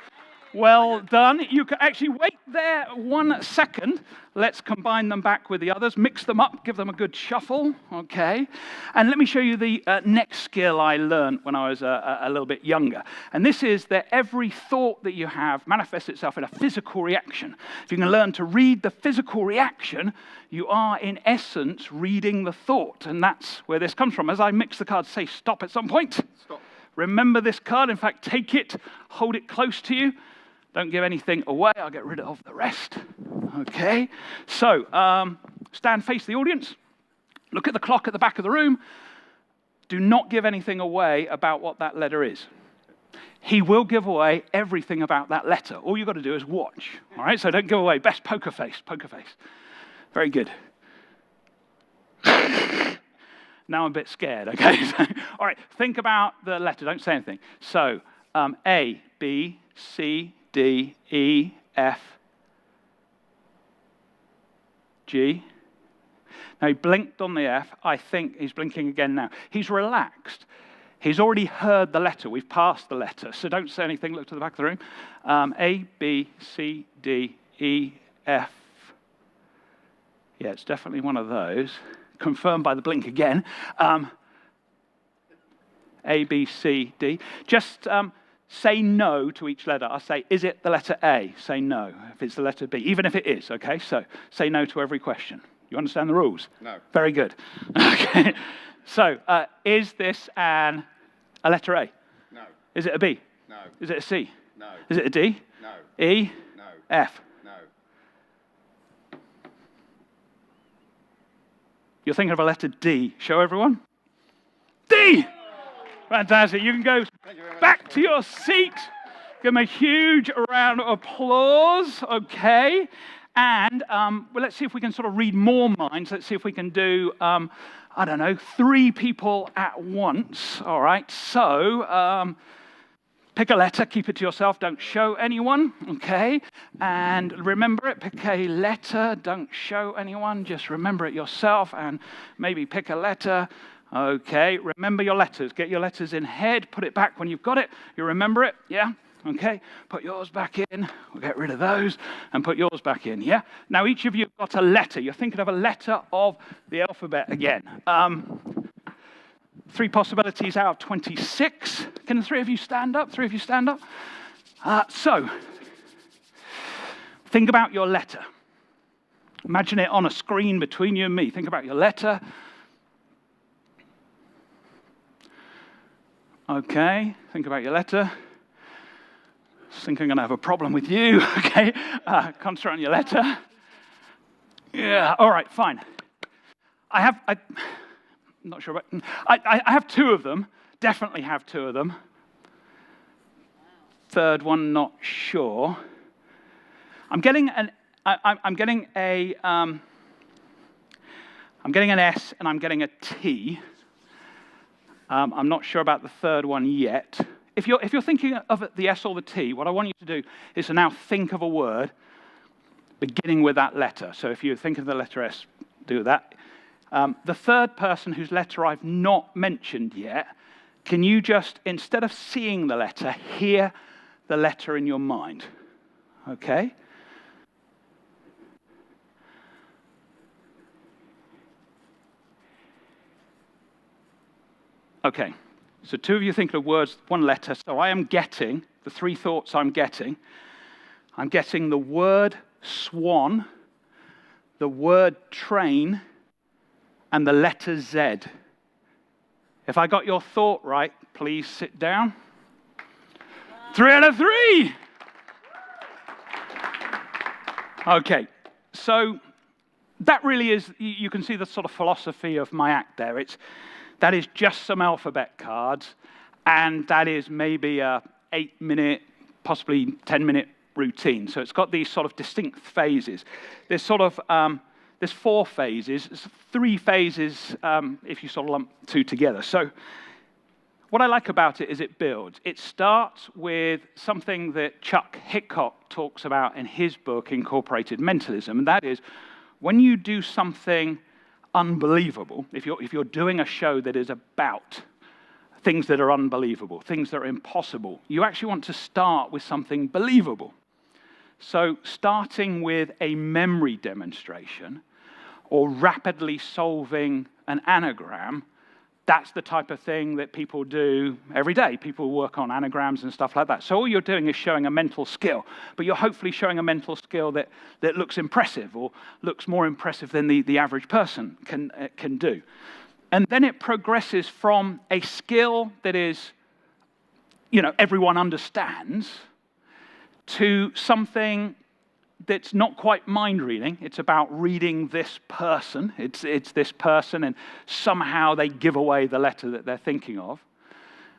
Well done. You can actually wait there 1 second. Let's combine them back with the others. Mix them up. Give them a good shuffle. Okay. And let me show you the next skill I learned when I was a little bit younger. And this is that every thought that you have manifests itself in a physical reaction. If you can learn to read the physical reaction, you are, in essence, reading the thought. And that's where this comes from. As I mix the cards, say stop at some point. Stop. Remember this card. In fact, take it. Hold it close to you. Don't give anything away. I'll get rid of the rest. Okay. So, stand face the audience. Look at the clock at the back of the room. Do not give anything away about what that letter is. He will give away everything about that letter. All you've got to do is watch. All right? So don't give away. Best poker face. Poker face. Very good. Now I'm a bit scared. Okay. All right. Think about the letter. Don't say anything. So, A, B, C, D, E, F, G. Now, he blinked on the F. I think he's blinking again now. He's relaxed. He's already heard the letter. We've passed the letter. So don't say anything. Look to the back of the room. A, B, C, D, E, F, Yeah, it's definitely one of those. Confirmed by the blink again. A, B, C, D. Just say no to each letter. I'll say, is it the letter A? Say no. If it's the letter B, even if it is, okay? So say no to every question. You understand the rules?
No.
Very good. Okay. So is this a letter A?
No.
Is it a B?
No.
Is it a C?
No.
Is it a D?
No.
E?
No.
F?
No.
You're thinking of a letter D. Show everyone. D! Fantastic. You can go back to your seat. Give them a huge round of applause. Okay. And well, let's see if we can sort of read more minds. Let's see if we can do, I don't know, 3 people at once. All right. So pick a letter. Keep it to yourself. Don't show anyone. Okay. And remember it. Pick a letter. Don't show anyone. Just remember it yourself. And maybe pick a letter. Okay. Remember your letters. Get your letters in head. Put it back when you've got it. You remember it. Yeah. Okay, put yours back in. We'll get rid of those and put yours back in, yeah? Now, each of you have got a letter. You're thinking of a letter of the alphabet again. 3 possibilities out of 26. Can the 3 of you stand up? 3 of you stand up? So, think about your letter. Imagine it on a screen between you and me. Think about your letter. Okay, think about your letter. I think I'm going to have a problem with you, okay? Concentrate on your letter. Yeah, all right, fine. I'm not sure, but I have 2 of them. Definitely have 2 of them. Third one, not sure. I'm getting an S and I'm getting a T. I'm not sure about the third one yet. If you're thinking of the S or the T, what I want you to do is to now think of a word beginning with that letter. So if you think of the letter S, do that. The third person whose letter I've not mentioned yet, can you just, instead of seeing the letter, hear the letter in your mind? Okay? Okay. So 2 of you think of words, 1 letter. So I am getting, the 3 thoughts I'm getting the word swan, the word train, and the letter Z. If I got your thought right, please sit down. 3 out of 3! Okay, so that really is, you can see the sort of philosophy of my act there. That is just some alphabet cards, and that is maybe a 8-minute, possibly 10-minute routine. So it's got these sort of distinct phases. There's 4 phases. There's 3 phases if you sort of lump 2 together. So what I like about it is it builds. It starts with something that Chuck Hickok talks about in his book, Incorporated Mentalism, and that is when you do something unbelievable, if you're doing a show that is about things that are unbelievable, things that are impossible, you actually want to start with something believable. So starting with a memory demonstration or rapidly solving an anagram, that's the type of thing that people do every day. People work on anagrams and stuff like that. So all you're doing is showing a mental skill, but you're hopefully showing a mental skill that looks impressive or looks more impressive than the average person can do. And then it progresses from a skill that is, everyone understands to something that's not quite mind reading. It's about reading this person. It's this person, and somehow they give away the letter that they're thinking of.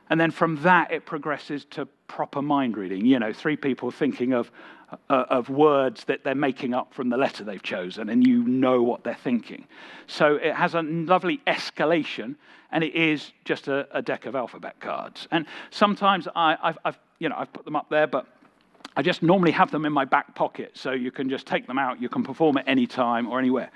And then from that, it progresses to proper mind reading. 3 people thinking of words that they're making up from the letter they've chosen, and you know what they're thinking. So it has a lovely escalation, and it is just a deck of alphabet cards. And sometimes I've put them up there, but I just normally have them in my back pocket, so you can just take them out. You can perform at any time or anywhere.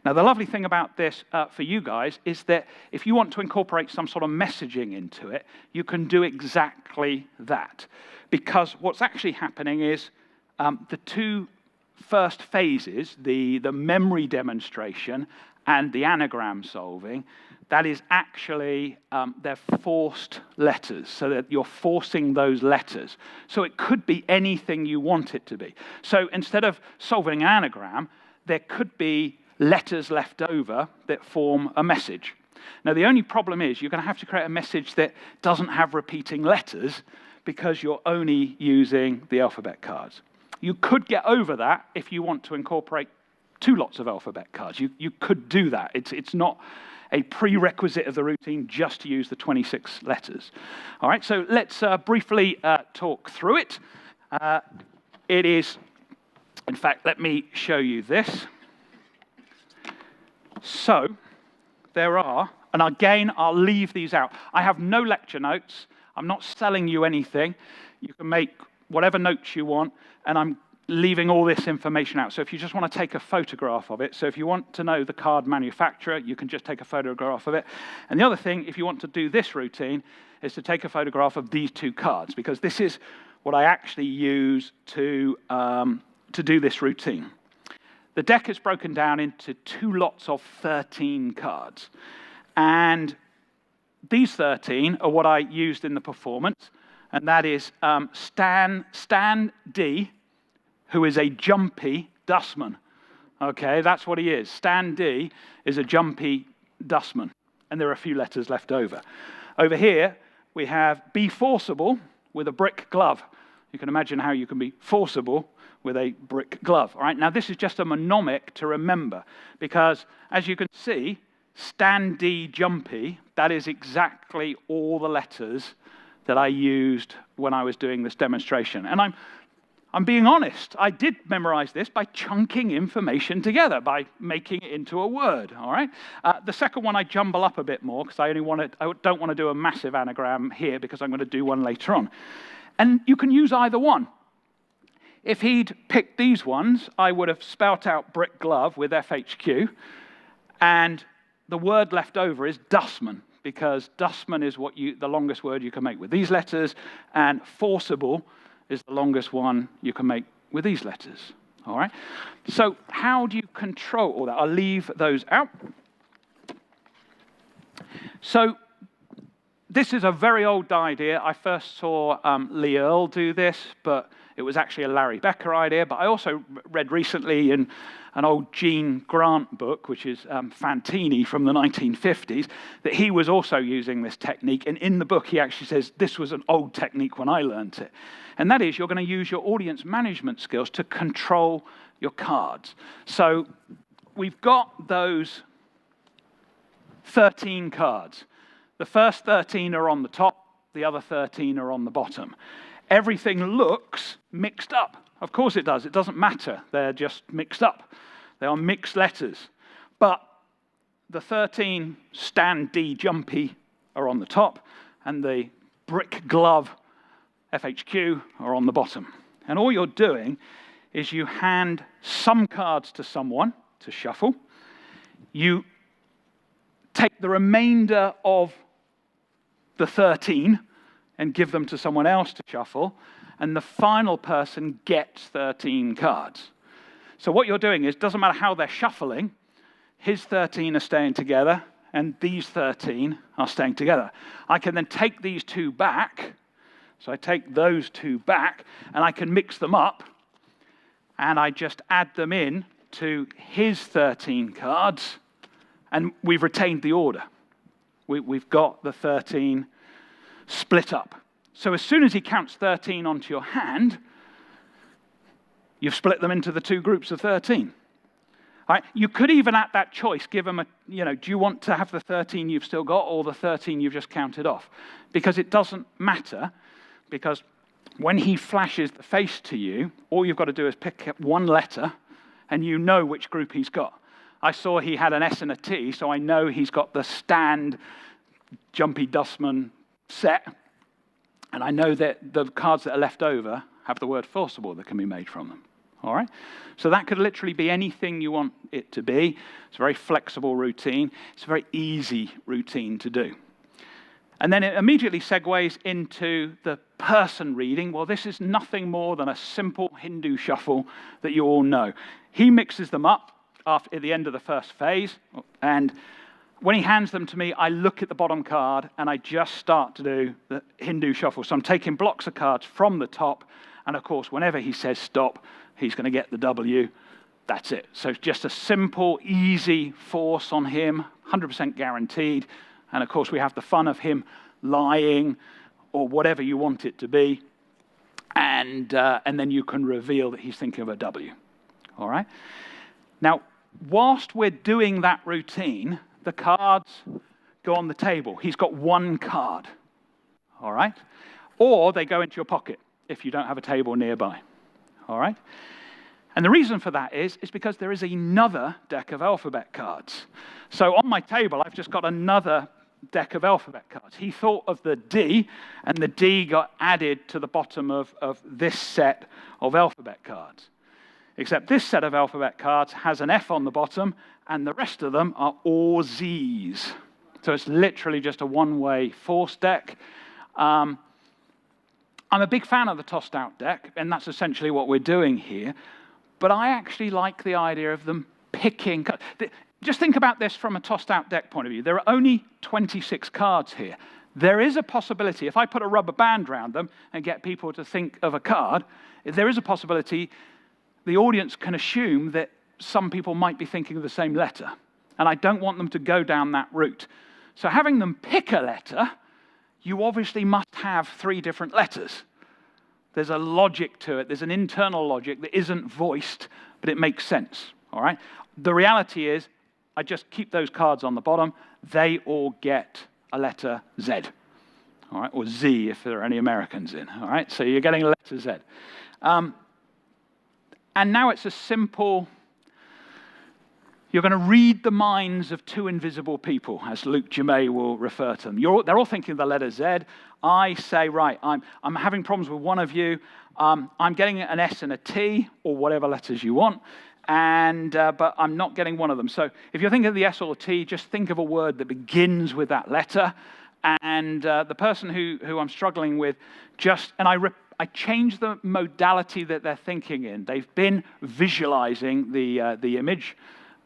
Now, the lovely thing about this for you guys is that if you want to incorporate some sort of messaging into it, you can do exactly that. Because what's actually happening is the 2 first phases, the memory demonstration and the anagram solving, that is actually, they're forced letters, so that you're forcing those letters. So it could be anything you want it to be. So instead of solving an anagram, there could be letters left over that form a message. Now, the only problem is you're going to have to create a message that doesn't have repeating letters because you're only using the alphabet cards. You could get over that if you want to incorporate 2 lots of alphabet cards. You could do that. It's not a prerequisite of the routine just to use the 26 letters. All right, so let's briefly talk through it. It is, in fact, let me show you this. So there are, and again, I'll leave these out. I have no lecture notes. I'm not selling you anything. You can make whatever notes you want, and I'm leaving all this information out. So if you just want to take a photograph of it, so if you want to know the card manufacturer, you can just take a photograph of it. And the other thing, if you want to do this routine, is to take a photograph of these 2 cards, because this is what I actually use to do this routine. The deck is broken down into 2 lots of 13 cards. And these 13 are what I used in the performance, and that is Stan D, who is a jumpy dustman. Okay, that's what he is. Stan D is a jumpy dustman, and there are a few letters left over. Over here, we have Be Forcible with a brick glove. You can imagine how you can be forcible with a brick glove. All right, now this is just a mnemonic to remember, because as you can see, Stan D jumpy, that is exactly all the letters that I used when I was doing this demonstration. And I'm being honest, I did memorize this by chunking information together, by making it into a word, all right? The second one I jumble up a bit more, because I don't want to do a massive anagram here, because I'm going to do one later on. And you can use either one. If he'd picked these ones, I would have spelt out brick glove with FHQ, and the word left over is dustman, because dustman is the longest word you can make with these letters, and forcible is the longest one you can make with these letters. All right? So how do you control all that? I'll leave those out. So this is a very old idea. I first saw Lee Earle do this, but it was actually a Larry Becker idea. But I also read recently in an old Gene Grant book, which is Fantini from the 1950s, that he was also using this technique. And in the book, he actually says, this was an old technique when I learned it. And that is, you're going to use your audience management skills to control your cards. So we've got those 13 cards. The first 13 are on the top, the other 13 are on the bottom. Everything looks mixed up. Of course it does. It doesn't matter. They're just mixed up. They are mixed letters. But the 13 Stan D jumpy are on the top, and the brick glove FHQ are on the bottom. And all you're doing is you hand some cards to someone to shuffle. You take the remainder of the 13 and give them to someone else to shuffle, and the final person gets 13 cards. So what you're doing is, doesn't matter how they're shuffling, his 13 are staying together, and these 13 are staying together. I can then take these 2 back, so I take those 2 back, and I can mix them up, and I just add them in to his 13 cards, and we've retained the order. We've got the 13 split up. So as soon as he counts 13 onto your hand, you've split them into the 2 groups of 13. All right? You could even at that choice give him do you want to have the 13 you've still got or the 13 you've just counted off? Because it doesn't matter, because when he flashes the face to you, all you've got to do is pick up one letter and you know which group he's got. I saw he had an S and a T, so I know he's got the stand jumpy dustman set, and I know that the cards that are left over have the word forcible that can be made from them. All right? So that could literally be anything you want it to be. It's a very flexible routine. It's a very easy routine to do. And then it immediately segues into the person reading. Well, this is nothing more than a simple Hindu shuffle that you all know. He mixes them up at the end of the first phase, and when he hands them to me, I look at the bottom card and I just start to do the Hindu shuffle. So I'm taking blocks of cards from the top, and of course, whenever he says stop, he's going to get the W. That's it. So it's just a simple, easy force on him, 100% guaranteed. And of course, we have the fun of him lying or whatever you want it to be. And then you can reveal that he's thinking of a W. All right? Now, whilst we're doing that routine, the cards go on the table. He's got one card. All right? Or they go into your pocket if you don't have a table nearby. All right? And the reason for that is because there is another deck of alphabet cards. So on my table, I've just got another deck of alphabet cards. He thought of the D, and the D got added to the bottom of this set of alphabet cards. Except this set of alphabet cards has an F on the bottom, and the rest of them are all Zs. So it's literally just a one-way force deck. I'm a big fan of the tossed-out deck, and that's essentially what we're doing here. But I actually like the idea of them picking. Just think about this from a tossed-out deck point of view. There are only 26 cards here. There is a possibility, if I put a rubber band around them and get people to think of a card, there is a possibility the audience can assume that some people might be thinking of the same letter. And I don't want them to go down that route. So having them pick a letter, you obviously must have 3 different letters. There's a logic to it. There's an internal logic that isn't voiced, but it makes sense. All right? The reality is, I just keep those cards on the bottom. They all get a letter Z. All right? Or Z if there are any Americans in. All right? So you're getting a letter Z. And now it's a simple, you're going to read the minds of 2 invisible people, as Luke Jamay will refer to them. They're all thinking of the letter Z. I say, right, I'm having problems with one of you. I'm getting an S and a T, or whatever letters you want, but I'm not getting one of them. So if you're thinking of the S or the T, just think of a word that begins with that letter. And the person who I'm struggling with I change the modality that they're thinking in. They've been visualizing the image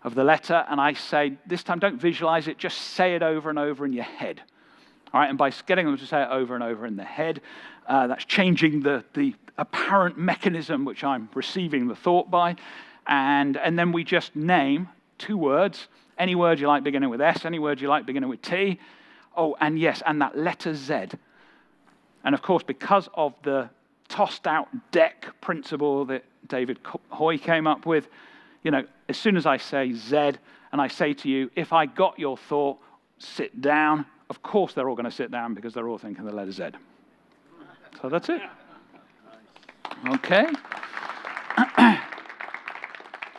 of the letter, and I say, this time don't visualize it, just say it over and over in your head. All right, and by getting them to say it over and over in their head, that's changing the apparent mechanism which I'm receiving the thought by, and then we just name 2 words, any word you like beginning with S, any word you like beginning with T, and yes, and that letter Z. And of course, because of the tossed-out deck principle that David Hoy came up with, as soon as I say Z, and I say to you, if I got your thought, sit down, of course they're all going to sit down because they're all thinking the letter Z. So that's it. Okay.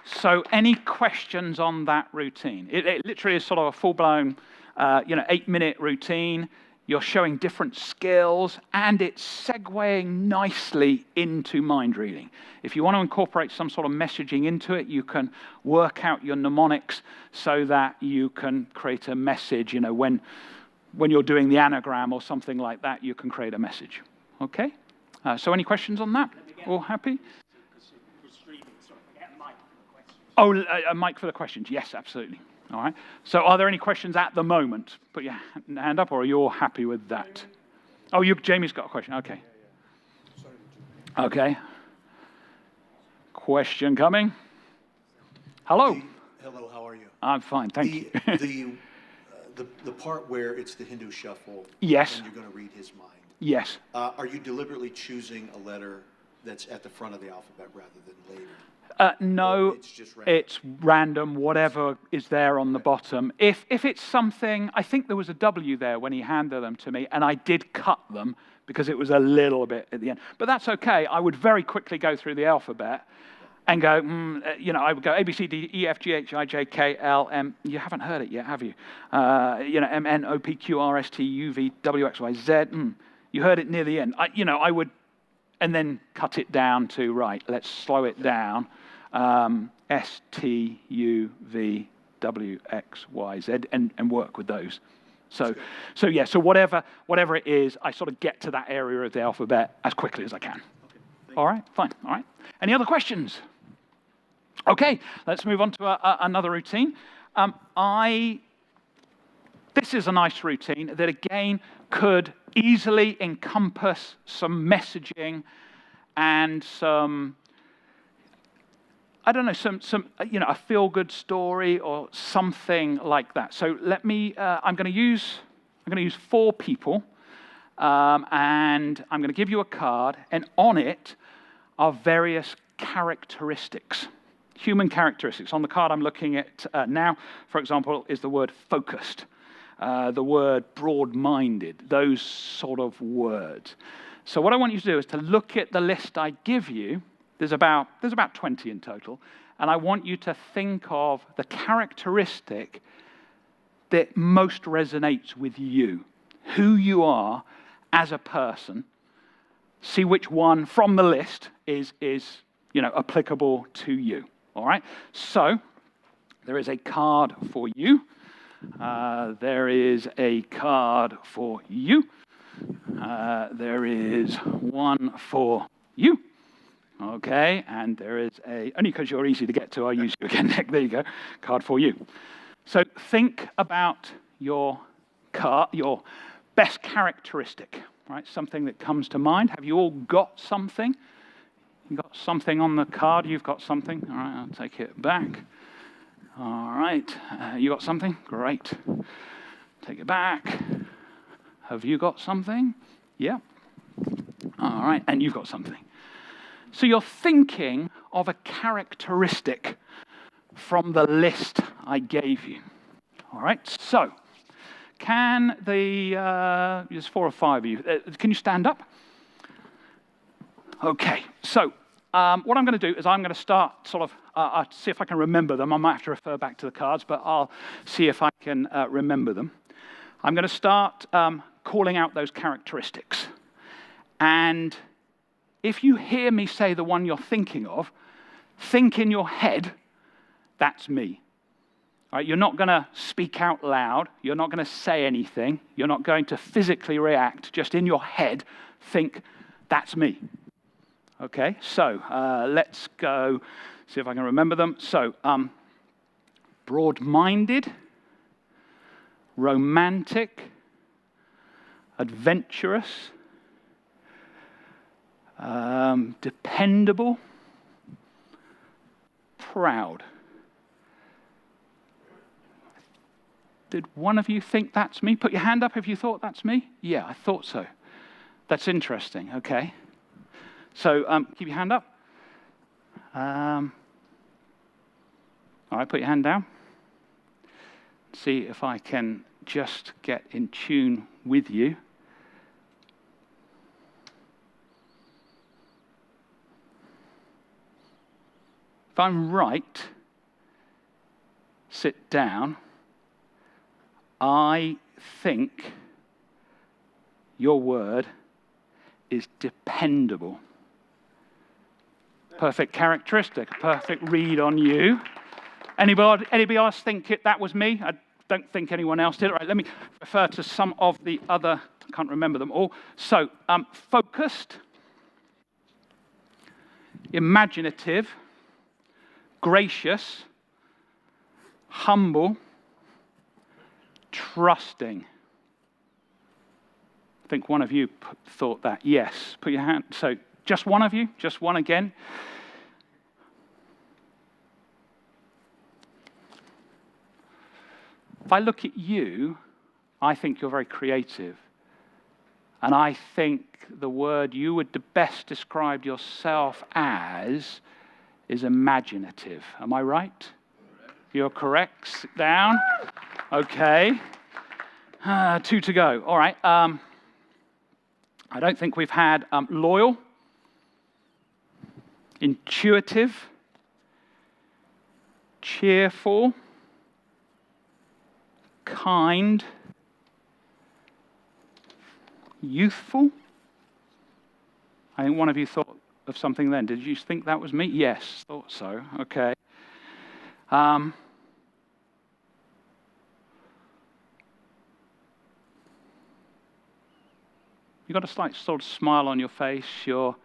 So any questions on that routine? It literally is sort of a full-blown, 8-minute routine. You're showing different skills, and it's segueing nicely into mind reading. If you want to incorporate some sort of messaging into it, you can work out your mnemonics so that you can create a message. When you're doing the anagram or something like that, you can create a message. Okay? So any questions on that? All happy? Oh, a mic for the questions. Yes, absolutely. All right. So are there any questions at the moment? Put your hand up, or are you all happy with that? Oh, Jamie's got a question. Okay. Okay. Question coming. Hello.
Hello, how are you?
I'm fine, thank you.
The part where it's the Hindu shuffle.
Yes.
And you're going to read his mind.
Yes.
Are you deliberately choosing a letter that's at the front of the alphabet rather than later?
No, it's random, whatever is there on the bottom. If it's something, I think there was a W there when he handed them to me, and I did cut them because it was a little bit at the end. But that's okay. I would very quickly go through the alphabet and go, I would go A, B, C, D, E, F, G, H, I, J, K, L, M. You haven't heard it yet, have you? M, N, O, P, Q, R, S, T, U, V, W, X, Y, Z. You heard it near the end. I would, and then cut it down to, right, let's slow it down. S, T, U, V, W, X, Y, Z, and work with those. So yeah, so whatever it is, I sort of get to that area of the alphabet as quickly as I can. All right, fine, all right. Any other questions? Okay, let's move on to another routine. This is a nice routine that, again, could easily encompass some messaging and some, I don't know, some a feel-good story or something like that. So I'm going to use 4 people, and I'm going to give you a card, and on it are various characteristics, human characteristics. On the card I'm looking at now, for example, is the word focused, the word broad-minded, those sort of words. So what I want you to do is to look at the list I give you. There's about 20 in total, and I want you to think of the characteristic that most resonates with you, who you are as a person. See which one from the list is applicable to you. All right. So there is a card for you. There is a card for you. There is one for you. Okay, and there is only because you're easy to get to, I'll use you again, Nick. There you go, card for you. So think about your best characteristic, right? Something that comes to mind. Have you all got something? You got something on the card? You've got something? All right, I'll take it back. All right, you got something? Great. Take it back. Have you got something? Yeah. All right, and you've got something. So you're thinking of a characteristic from the list I gave you. All right, so there's 4 or 5 of you. Can you stand up? Okay, so what I'm going to do is I'm going to start sort of, see if I can remember them. I might have to refer back to the cards, but I'll see if I can remember them. I'm going to start calling out those characteristics. And if you hear me say the one you're thinking of, think in your head, that's me. All right, you're not going to speak out loud. You're not going to say anything. You're not going to physically react. Just in your head, think, that's me. Okay, so let's go see if I can remember them. So, broad-minded, romantic, adventurous, dependable, proud. Did one of you think that's me? Put your hand up if you thought that's me. Yeah, I thought so. That's interesting. Okay. So keep your hand up. All right, put your hand down. See if I can just get in tune with you. If I'm right, sit down. I think your word is dependable. Perfect characteristic, perfect read on you. Anybody else think that was me? I don't think anyone else did. All right, let me refer to some of the other, I can't remember them all. So, focused, imaginative, gracious, humble, trusting. I think one of you thought that. Yes. Put your hand. So just one of you? Just one again? If I look at you, I think you're very creative. And I think the word you would best describe yourself as is imaginative. Am I right? You're correct. Sit down. Okay. 2 to go. All right. I don't think we've had loyal, intuitive, cheerful, kind, youthful. I think one of you thought of something then. Did you think that was me? Yes, thought so. Okay. You've got a slight sort of smile on your face. You're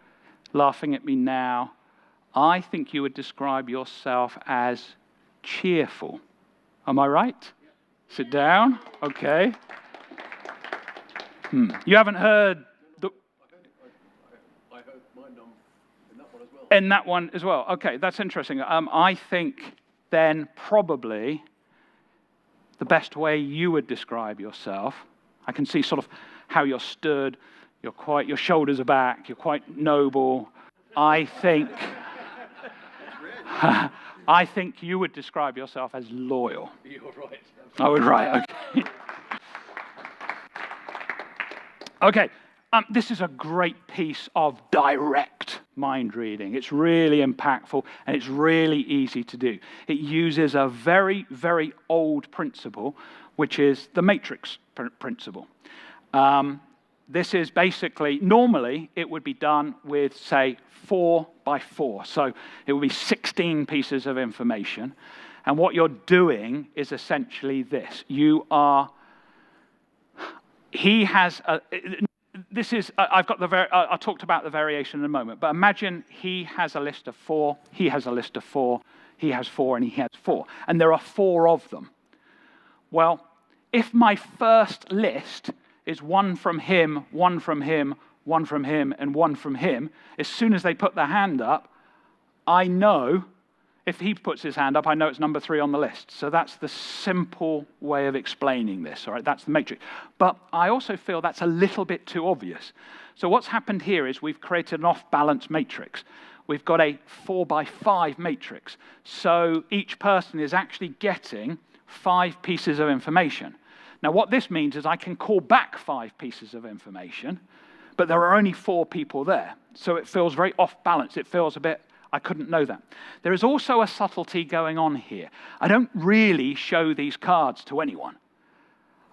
laughing at me now. I think you would describe yourself as cheerful. Am I right? Sit down. Okay. You haven't heard the...
I heard mine in that one as well.
In that one as well. Okay, that's interesting. I think then probably the best way you would describe yourself, I can see sort of how you're stood, your shoulders are back, you're quite noble. I think you would describe yourself as loyal.
You're right.
I would, right, okay. Okay, this is a great piece of direct mind reading. It's really impactful and it's really easy to do. It uses a very, very old principle, which is the matrix principle. This is basically, normally it would be done with, say, 4 by 4. So it would be 16 pieces of information. And what you're doing is essentially this. I talked about the variation in a moment, but imagine he has a list of 4, he has a list of 4, he has 4, and he has 4. And there are 4 of them. Well, if my first list is 1 from him, 1 from him, 1 from him, and 1 from him, as soon as they put their hand up, I know, if he puts his hand up, I know it's number 3 on the list. So that's the simple way of explaining this, all right? That's the matrix. But I also feel that's a little bit too obvious. So what's happened here is we've created an off-balance matrix. We've got a 4 by 5 matrix. So each person is actually getting 5 pieces of information. Now, what this means is I can call back 5 pieces of information, but there are only 4 people there. So it feels very off-balance. It feels a bit, I couldn't know that. There is also a subtlety going on here. I don't really show these cards to anyone.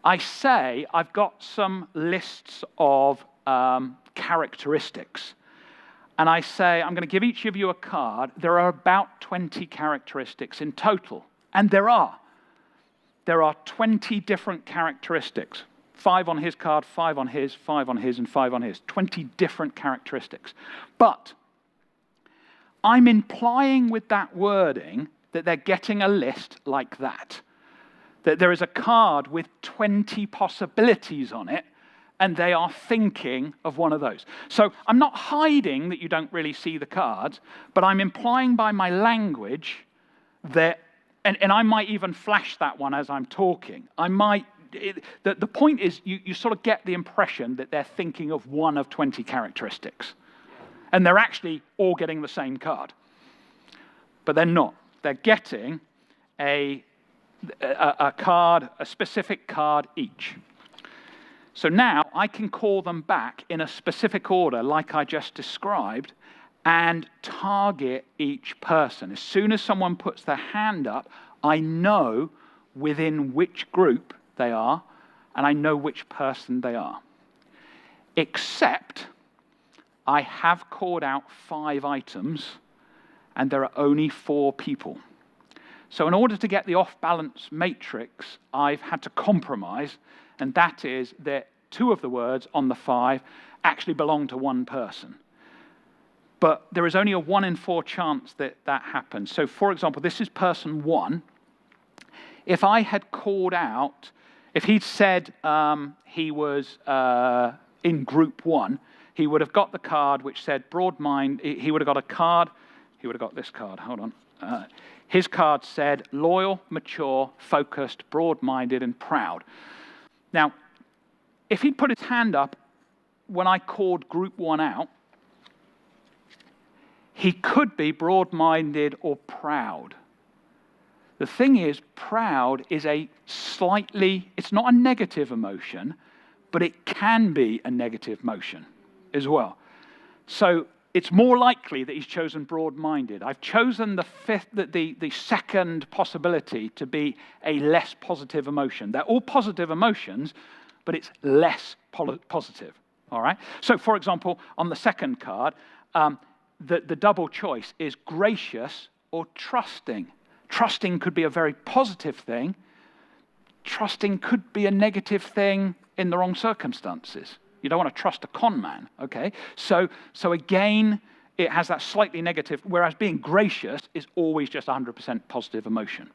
I say I've got some lists of characteristics. And I say, I'm going to give each of you a card. There are about 20 characteristics in total. And there are. There are 20 different characteristics. 5 on his card, 5 on his, 5 on his, and 5 on his. 20 different characteristics. But I'm implying with that wording that they're getting a list like that. That there is a card with 20 possibilities on it, and they are thinking of one of those. So I'm not hiding that you don't really see the cards, but I'm implying by my language that, and I might even flash that one as I'm talking. The point is you sort of get the impression that they're thinking of one of 20 characteristics. And they're actually all getting the same card. But they're not. They're getting a card, a specific card each. So now I can call them back in a specific order like I just described and target each person. As soon as someone puts their hand up, I know within which group they are and I know which person they are. Except I have called out 5 items and there are only 4 people. So in order to get the off-balance matrix, I've had to compromise, and that is that 2 of the words on the 5 actually belong to 1 person. But there is only a 1 in 4 chance that that happens. So for example, this is person 1. If I had called out, if he'd said he was in group 1, he would have got the card which said broad mind. He would have got a card. He would have got this card. Hold on. His card said loyal, mature, focused, broad-minded, and proud. Now, if he'd put his hand up when I called group 1 out, he could be broad-minded or proud. The thing is, proud is it's not a negative emotion, but it can be a negative emotion as well. So it's more likely that he's chosen broad-minded. I've chosen the second possibility to be a less positive emotion. They're all positive emotions, but it's less positive. All right? So, for example, on the second card, the double choice is gracious or trusting. Trusting could be a very positive thing. Trusting could be a negative thing in the wrong circumstances. You don't want to trust a con man, okay? So again, it has that slightly negative, whereas being gracious is always just 100% positive emotion.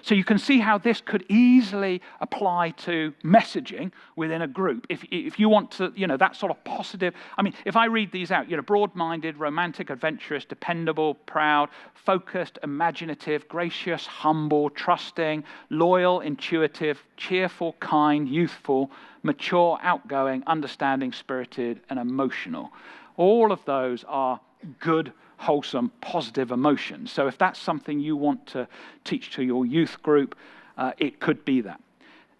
So you can see how this could easily apply to messaging within a group. If you want to, that sort of positive, I mean, if I read these out, broad-minded, romantic, adventurous, dependable, proud, focused, imaginative, gracious, humble, trusting, loyal, intuitive, cheerful, kind, youthful, mature, outgoing, understanding, spirited, and emotional. All of those are good, wholesome, positive emotions. So if that's something you want to teach to your youth group, it could be that.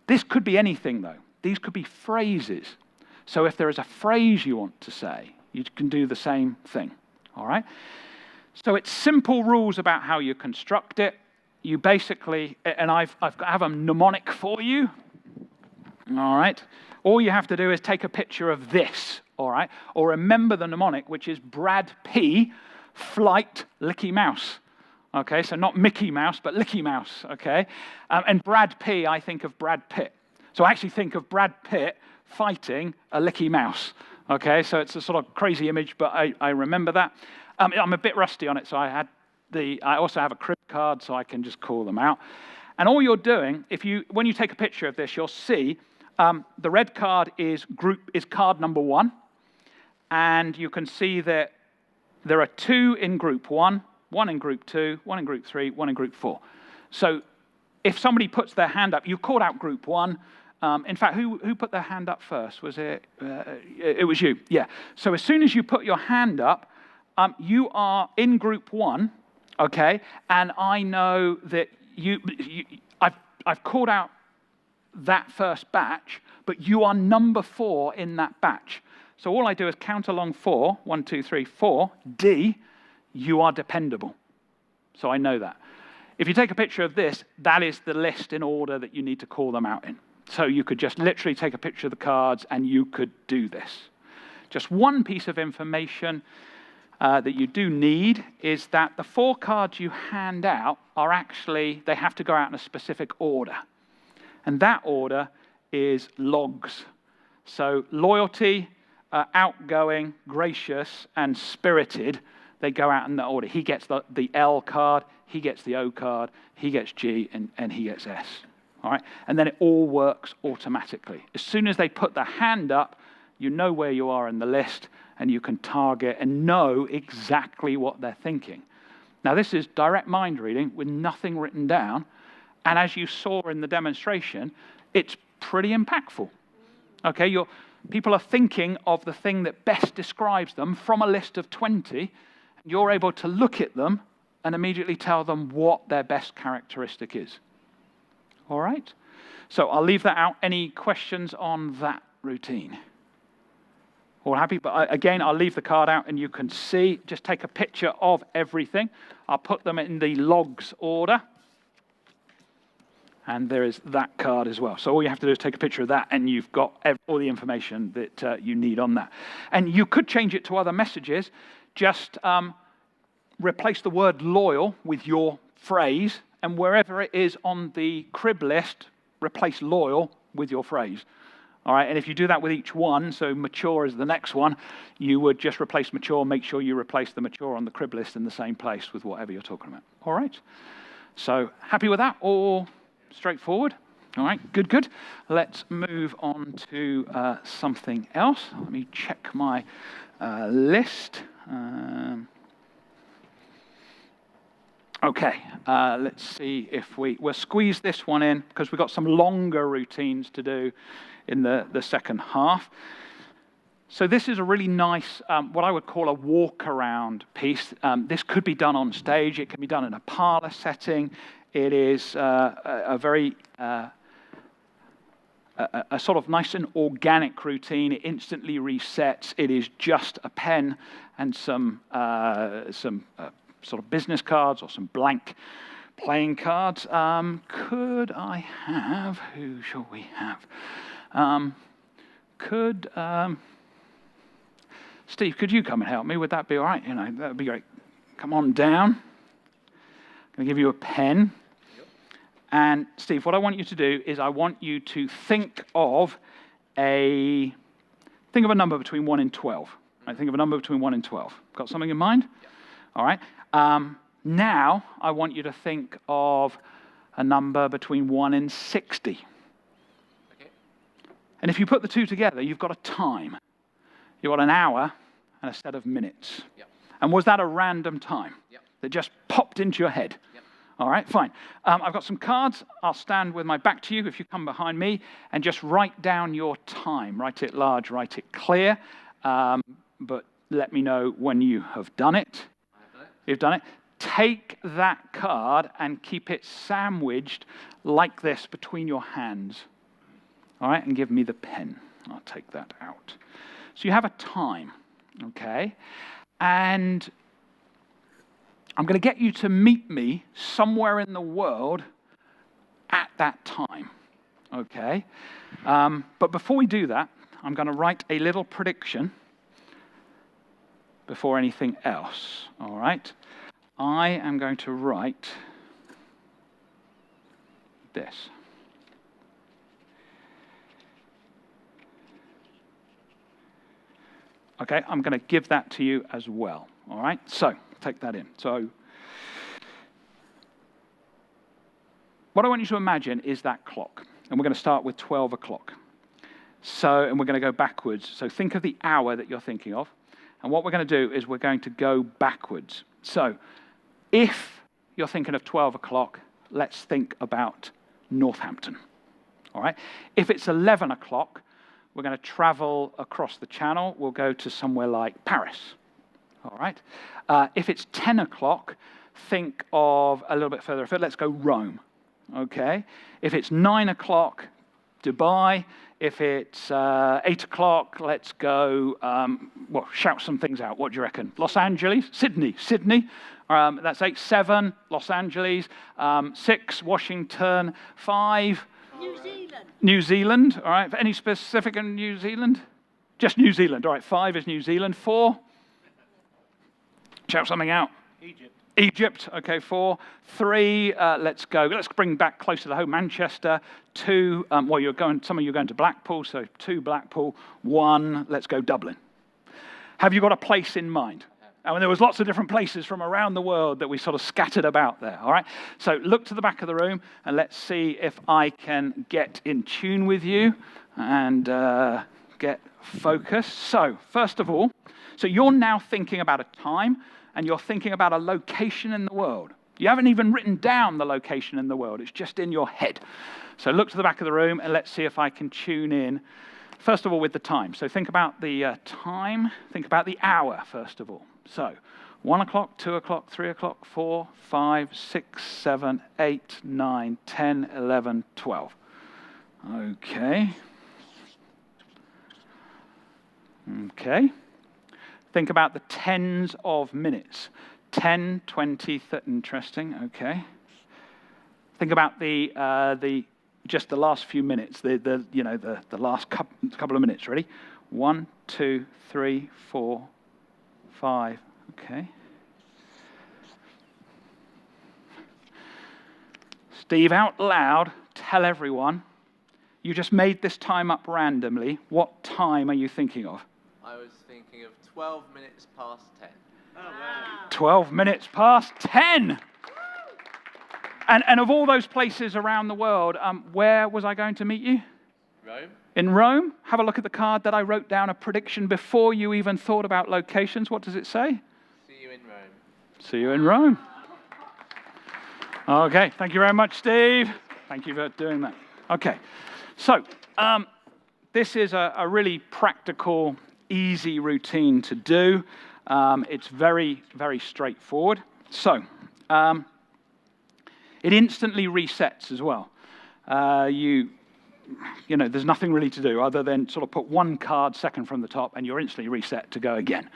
This could be anything, though. These could be phrases. So if there is a phrase you want to say, you can do the same thing, all right? So it's simple rules about how you construct it. You basically, and I have a mnemonic for you, all right? All you have to do is take a picture of this, all right? Or remember the mnemonic, which is Brad P. Flight Licky Mouse. Okay, so not Mickey Mouse, but Licky Mouse, okay? And Brad P, I think of Brad Pitt. So I actually think of Brad Pitt fighting a Licky Mouse, okay? So it's a sort of crazy image, but I remember that. I'm a bit rusty on it, so I also have a crib card, so I can just call them out. And all you're doing, when you take a picture of this, you'll see the red card is card number 1, and you can see that there are 2 in group 1, 1 in group 2, 1 in group 3, 1 in group 4. So if somebody puts their hand up, you called out group 1. In fact, who put their hand up first? Was it? It was you. Yeah. So as soon as you put your hand up, you are in group 1, okay? And I know that I've called out that first batch, but you are number 4 in that batch. So all I do is count along 4, 1, 2, 3, 4. D, you are dependable. So I know that. If you take a picture of this, that is the list in order that you need to call them out in. So you could just literally take a picture of the cards and you could do this. Just one piece of information that you do need is that the 4 cards you hand out are actually, they have to go out in a specific order. And that order is logs. So loyalty, outgoing, gracious, and spirited, they go out in that order. He gets the L card, he gets the O card, he gets G, and he gets S. All right? And then it all works automatically. As soon as they put the hand up, you know where you are in the list, and you can target and know exactly what they're thinking. Now, this is direct mind reading with nothing written down, and as you saw in the demonstration, it's pretty impactful. Okay, people are thinking of the thing that best describes them from a list of 20. You're able to look at them and immediately tell them what their best characteristic is. All right? So I'll leave that out. Any questions on that routine? All happy? But again, I'll leave the card out and you can see, just take a picture of everything. I'll put them in the logs order. And there is that card as well. So all you have to do is take a picture of that and you've got all the information that you need on that. And you could change it to other messages. Just replace the word loyal with your phrase, and wherever it is on the crib list, replace loyal with your phrase. All right, and if you do that with each one, so mature is the next one, you would just replace mature, make sure you replace the mature on the crib list in the same place with whatever you're talking about. All right, so happy with that? All straightforward? All right, good, good. Let's move on to something else. Let me check my list. Okay, let's see if we'll squeeze this one in because we've got some longer routines to do in the second half. So this is a really nice, what I would call a walk-around piece. This could be done on stage. It can be done in a parlor setting. It is a very a sort of nice and organic routine. It instantly resets. It is just a pen and some sort of business cards or some blank playing cards. Could I have? Who shall we have? Steve, could you come and help me? Would that be all right? You know, that would be great. Come on down. I'm going to give you a pen. Yep. And Steve, what I want you to do is I want you to think of a think of a number between 1 and 12. Right? Think of a number between 1 and 12. Got something in mind? Yeah. All right. Now, I want you to think of a number between 1 and 60. Okay. And if you put the two together, you've got a time. You've got an hour and a set of minutes. Yep. And was that a random time that just popped into your head? Yep. All right, fine. I've got some cards. I'll stand with my back to you if you come behind me and just write down your time. Write it large, write it clear. But let me know when you have done it. You've done it. Take that card and keep it sandwiched like this between your hands. All right, and give me the pen. I'll take that out. So you have a time, okay? And I'm going to get you to meet me somewhere in the world at that time, okay? But before we do that, I'm going to write a little prediction before anything else, all right? I am going to write this. Okay, I'm going to give that to you as well, all right? So, take that in. So, what I want you to imagine is that clock. And we're going to start with 12 o'clock. So, and we're going to go backwards. So, think of the hour that you're thinking of. And what we're going to do is we're going to go backwards. So, if you're thinking of 12 o'clock, let's think about Northampton, all right? If it's 11 o'clock, we're going to travel across the channel. We'll go to somewhere like Paris, all right? If it's 10 o'clock, think of a little bit further afield. Let's go Rome, okay? If it's 9 o'clock, Dubai. If it's 8 o'clock, let's go, well, shout some things out. What do you reckon? Los Angeles? Sydney. That's 8. 7, Los Angeles. 6, Washington. 5, New Zealand, all right. Any specific in New Zealand? Just New Zealand, all right. 5 is New Zealand. 4, shout something out. Egypt, okay, 4. 3, let's bring back closer to home, Manchester. 2, well, some of you are going to Blackpool, so 2, Blackpool. 1, let's go Dublin. Have you got a place in mind? And there was lots of different places from around the world that we sort of scattered about there, all right? So look to the back of the room, and let's see if I can get in tune with you and get focused. So, first of all, so you're now thinking about a time, and you're thinking about a location in the world. You haven't even written down the location in the world. It's just in your head. So look to the back of the room, and let's see if I can tune in, first of all, with the time. So think about the time. Think about the hour, first of all. So 1 o'clock, 2 o'clock, 3 o'clock, 4, 5, 6, 7, 8, 9, 10, 11, 12. Okay. Okay. Think about the tens of minutes. 10, 20, 30, interesting, okay. Think about just the last few minutes, the last couple of minutes, ready? 1, 2, 3, 4, 5, okay. Steve, out loud, tell everyone, you just made this time up randomly. What time are you thinking of?
I was thinking of 12 minutes past 10.
Oh, wow. 12 minutes past 10. And of all those places around the world, where was I going to meet you?
Rome.
In Rome? Have a look at the card that I wrote down a prediction before you even thought about locations. What does it say?
See you in Rome.
See you in Rome. Okay, thank you very much, Steve. Thank you for doing that. Okay, so this is a really practical, easy routine to do. It's very, very straightforward. So, it instantly resets as well. You know, there's nothing really to do other than sort of put one card second from the top and you're instantly reset to go again.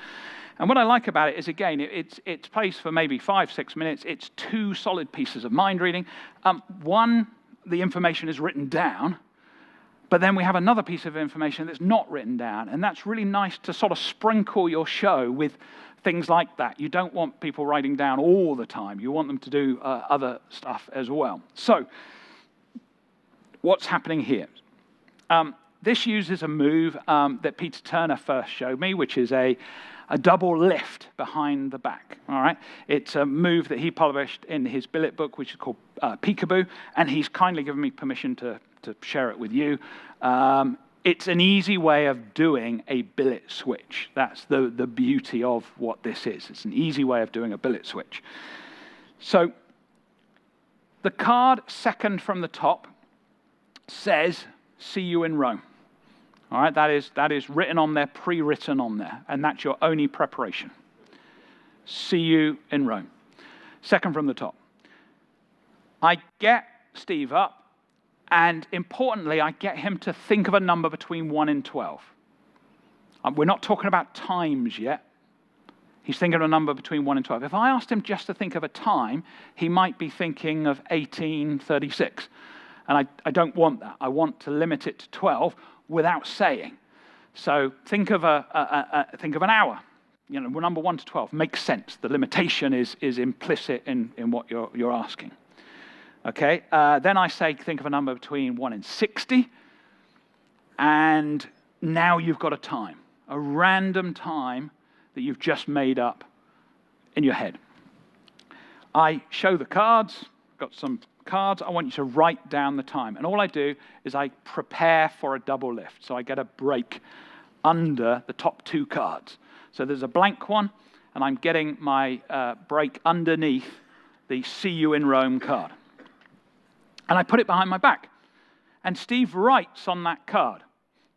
And what I like about it is, again, it's placed for maybe 5-6 minutes. It's 2 solid pieces of mind reading. One, the information is written down, but then we have another piece of information that's not written down. And that's really nice to sort of sprinkle your show with things like that. You don't want people writing down all the time. You want them to do other stuff as well. So, what's happening here? This uses a move that Peter Turner first showed me, which is a double lift behind the back. All right, it's a move that he published in his billet book, which is called Peekaboo, and he's kindly given me permission to share it with you. It's an easy way of doing a billet switch. That's the beauty of what this is. It's an easy way of doing a billet switch. So the card second from the top says, "See you in Rome." All right, that is written on there, pre-written on there, and that's your only preparation. See you in Rome. Second from the top. I get Steve up, and importantly, I get him to think of a number between 1 and 12. We're not talking about times yet. He's thinking of a number between 1 and 12. If I asked him just to think of a time, he might be thinking of 1836. And I don't want that. I want to limit it to 12 without saying. So think of an hour. You know, number 1 to 12 makes sense. The limitation is implicit in what you're asking. Okay. Then I say think of a number between 1 and 60, and now you've got a time, a random time that you've just made up in your head. I show the cards. Got some cards. I want you to write down the time. And all I do is I prepare for a double lift. So I get a break under the top 2 cards. So there's a blank one, and I'm getting my break underneath the "See You in Rome" card. And I put it behind my back. And Steve writes on that card.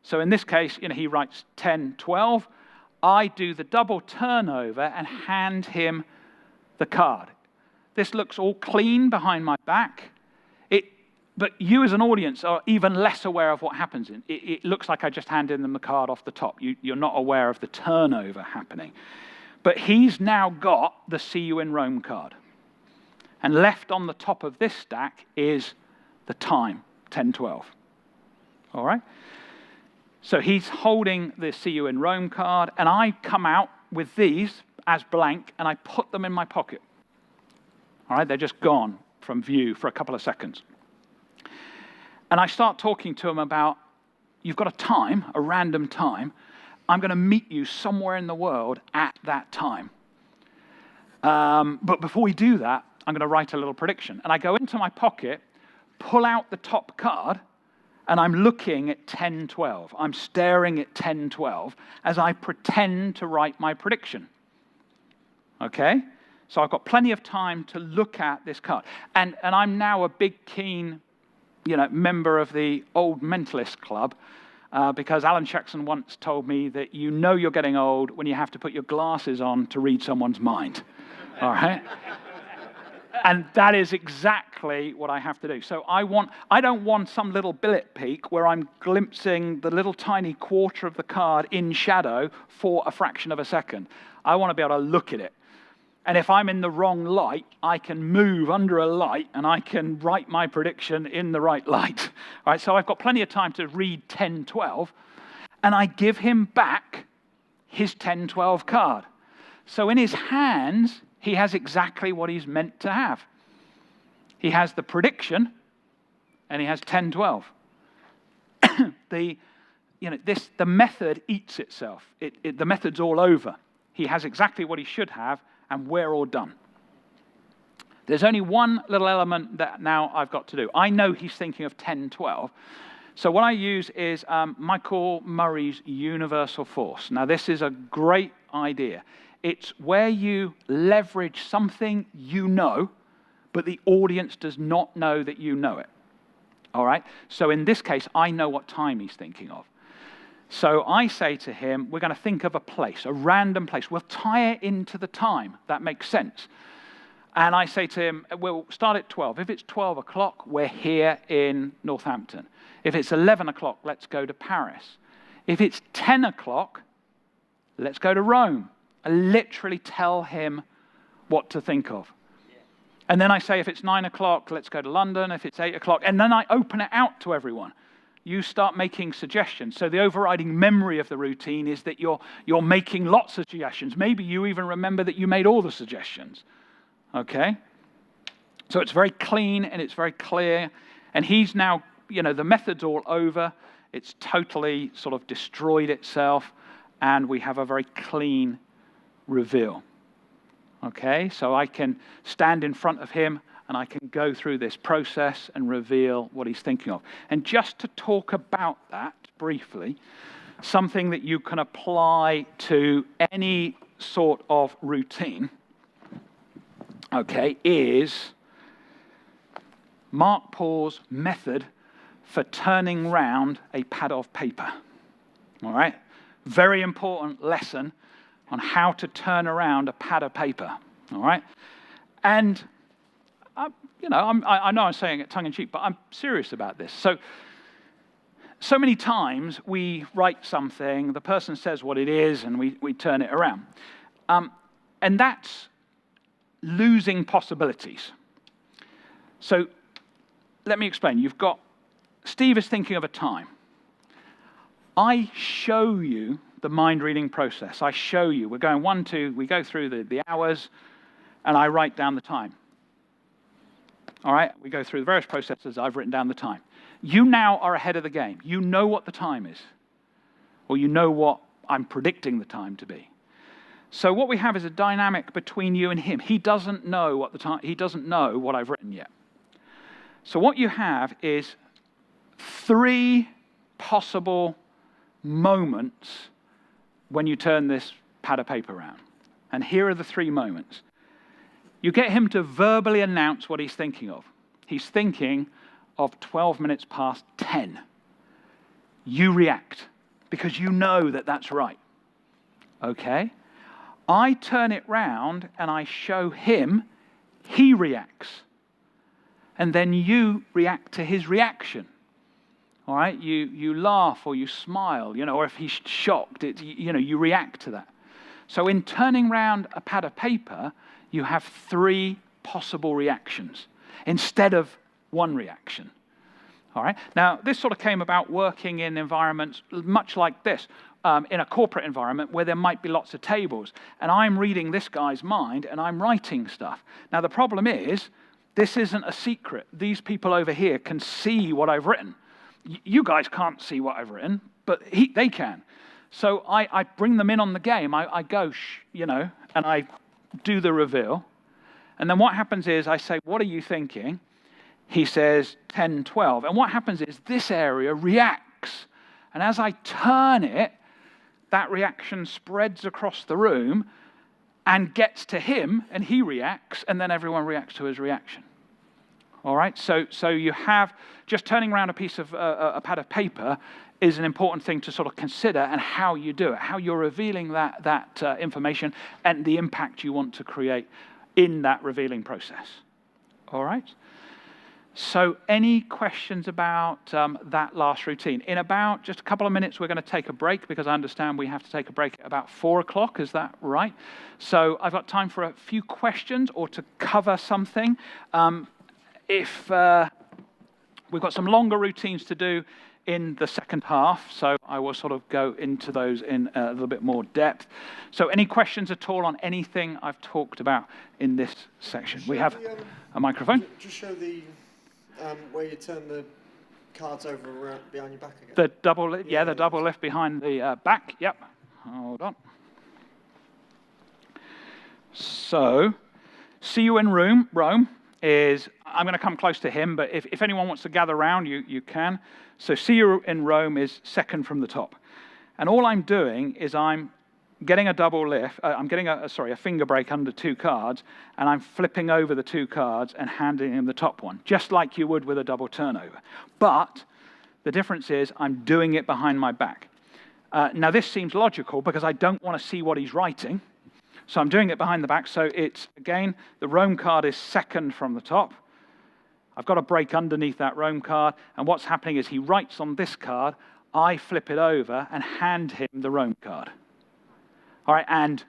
So in this case, he writes 10, 12. I do the double turnover and hand him the card. This looks all clean behind my back. But you as an audience are even less aware of what happens. It looks like I just handed them the card off the top. You're not aware of the turnover happening. But he's now got the "See You in Rome" card. And left on the top of this stack is the time, 10, 12. All right? So he's holding the "See You in Rome" card, and I come out with these as blank, and I put them in my pocket. All right? They're just gone from view for a couple of seconds. And I start talking to him about, you've got a time, a random time. I'm going to meet you somewhere in the world at that time. But before we do that, I'm going to write a little prediction. And I go into my pocket, pull out the top card, and I'm looking at 10, 12. I'm staring at 10, 12 as I pretend to write my prediction. Okay? So I've got plenty of time to look at this card. And I'm now a big, keen member of the Old Mentalist Club, because Alan Jackson once told me that you're getting old when you have to put your glasses on to read someone's mind. All right? And that is exactly what I have to do. So I don't want some little billet peek where I'm glimpsing the little tiny quarter of the card in shadow for a fraction of a second. I want to be able to look at it. And if I'm in the wrong light, I can move under a light and I can write my prediction in the right light. All right, so I've got plenty of time to read 10, 12, and I give him back his 10, 12 card. So in his hands, he has exactly what he's meant to have. He has the prediction, and he has 10, 12. The method eats itself. The method's all over. He has exactly what he should have, and we're all done. There's only one little element that now I've got to do. I know he's thinking of 10, 12. So what I use is Michael Murray's universal force. Now, this is a great idea. It's where you leverage something you know, but the audience does not know that you know it. All right? So in this case, I know what time he's thinking of. So I say to him, we're going to think of a place, a random place. We'll tie it into the time. That makes sense. And I say to him, we'll start at 12. If it's 12 o'clock, we're here in Northampton. If it's 11 o'clock, let's go to Paris. If it's 10 o'clock, let's go to Rome. I literally tell him what to think of. And then I say, if it's 9 o'clock, let's go to London. If it's 8 o'clock, and then I open it out to everyone. You start making suggestions. So the overriding memory of the routine is that you're making lots of suggestions. Maybe you even remember that you made all the suggestions. Okay? So it's very clean and it's very clear. And he's now, the method's all over. It's totally sort of destroyed itself, and we have a very clean reveal. Okay, so I can stand in front of him and I can go through this process and reveal what he's thinking of. And just to talk about that briefly, something that you can apply to any sort of routine, okay, is Marc Paul's method for turning round a pad of paper. All right? Very important lesson on how to turn around a pad of paper. All right? And, I know I'm saying it tongue-in-cheek, but I'm serious about this. So many times we write something, the person says what it is, and we turn it around. And that's losing possibilities. So let me explain. You've got, Steve is thinking of a time. I show you the mind-reading process. I show you. We're going 1, 2, we go through the hours, and I write down the time. All right? We go through the various processes. I've written down the time. You now are ahead of the game. You know what the time is. Or you know what I'm predicting the time to be. So what we have is a dynamic between you and him. He doesn't know what the time, he doesn't know what I've written yet. So what you have is 3 possible moments when you turn this pad of paper around. And here are the 3 moments. You get him to verbally announce what he's thinking of. He's thinking of 12 minutes past 10. You react because you know that that's right. Okay? I turn it round and I show him, he reacts. And then you react to his reaction. All right? You laugh or you smile, or if he's shocked, you react to that. So in turning round a pad of paper, you have 3 possible reactions instead of 1 reaction. All right? Now, this sort of came about working in environments much like this, in a corporate environment where there might be lots of tables. And I'm reading this guy's mind and I'm writing stuff. Now, the problem is, this isn't a secret. These people over here can see what I've written. You guys can't see what I've written, but they can. So I bring them in on the game. I go, and I do the reveal. And then what happens is I say, what are you thinking? He says 10, 12. And what happens is this area reacts. And as I turn it, that reaction spreads across the room and gets to him, and he reacts, and then everyone reacts to his reaction. All right? So you have, just turning around a piece of, a pad of paper is an important thing to sort of consider, and how you do it, how you're revealing that information and the impact you want to create in that revealing process. All right? So any questions about that last routine? In about just a couple of minutes, we're going to take a break because I understand we have to take a break at about 4 o'clock. Is that right? So I've got time for a few questions or to cover something. We've got some longer routines to do in the second half, so I will sort of go into those in a little bit more depth. So any questions at all on anything I've talked about in this section? We have a microphone.
Just show the where you turn the cards over behind your back again.
The double lift, the double lift behind the back. Yep. Hold on. So, see you in Rome is, I'm going to come close to him, but if anyone wants to gather around, you can. So, see you in Rome is second from the top. And all I'm doing is I'm getting a double lift, I'm getting a finger break under 2 cards, and I'm flipping over the 2 cards and handing him the top one, just like you would with a double turnover. But the difference is I'm doing it behind my back. Now, this seems logical because I don't want to see what he's writing. So I'm doing it behind the back. So it's, again, the Rome card is second from the top. I've got a break underneath that Rome card. And what's happening is he writes on this card. I flip it over and hand him the Rome card. All right, and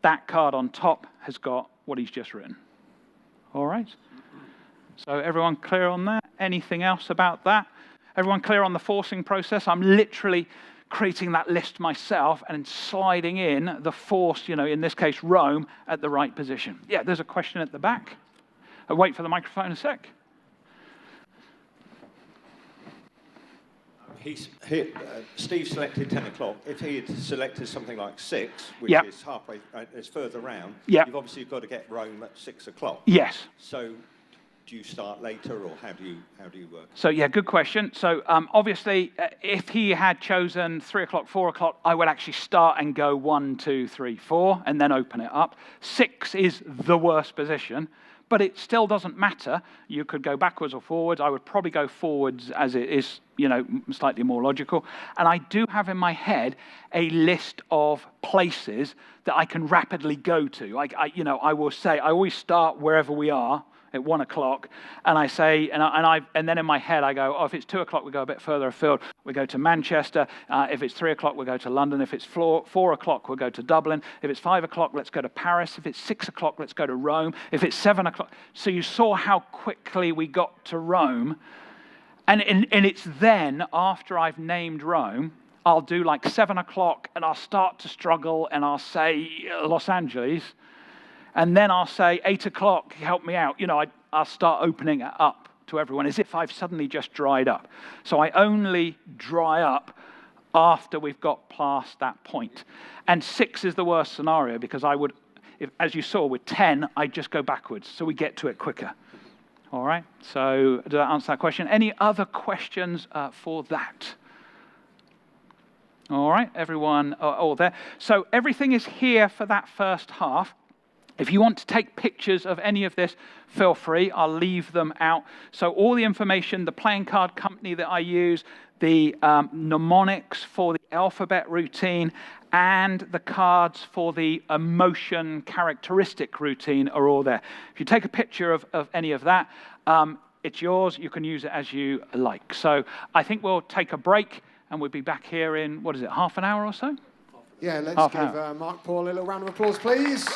that card on top has got what he's just written. All right? So everyone clear on that? Anything else about that? Everyone clear on the forcing process? I'm literally creating that list myself and sliding in the force, in this case, Rome, at the right position. Yeah, there's a question at the back. I'll wait for the microphone a sec.
Steve selected 10 o'clock. If he had selected something like 6, which
Yep.
is halfway, is further round,
Yep.
you've obviously got to get Rome at 6 o'clock.
Yes.
So do you start later, or how do you work?
So yeah, good question. So obviously, if he had chosen 3 o'clock, 4 o'clock, I would actually start and go 1, 2, 3, 4, and then open it up. 6 is the worst position, but it still doesn't matter. You could go backwards or forwards. I would probably go forwards, as it is, slightly more logical. And I do have in my head a list of places that I can rapidly go to. I will say, I always start wherever we are at 1 o'clock, and I say, and then in my head I go, oh, if it's 2 o'clock, we go a bit further afield. We go to Manchester. If it's 3 o'clock, we go to London. If it's 4 o'clock, we'll go to Dublin. If it's 5 o'clock, let's go to Paris. If it's 6 o'clock, let's go to Rome. If it's 7 o'clock, so you saw how quickly we got to Rome, and it's then after I've named Rome, I'll do like 7 o'clock, and I'll start to struggle, and I'll say Los Angeles. And then I'll say, 8 o'clock, help me out. I'll start opening it up to everyone as if I've suddenly just dried up. So I only dry up after we've got past that point. And 6 is the worst scenario because I would, as you saw with 10, I'd just go backwards so we get to it quicker. All right, so does that answer that question? Any other questions for that? All right, everyone all there. So everything is here for that first half. If you want to take pictures of any of this, feel free. I'll leave them out. So all the information, the playing card company that I use, the mnemonics for the alphabet routine, and the cards for the emotion characteristic routine are all there. If you take a picture of any of that, it's yours. You can use it as you like. So I think we'll take a break, and we'll be back here in, half an hour or so?
Yeah, let's give Marc Paul a little round of applause, please.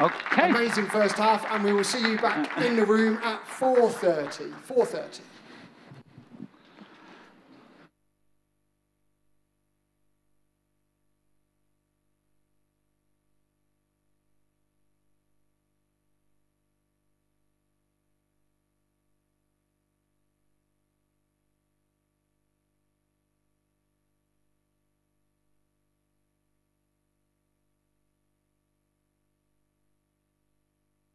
Okay.
Amazing first half, and we will see you back in the room at 4:30. 4:30.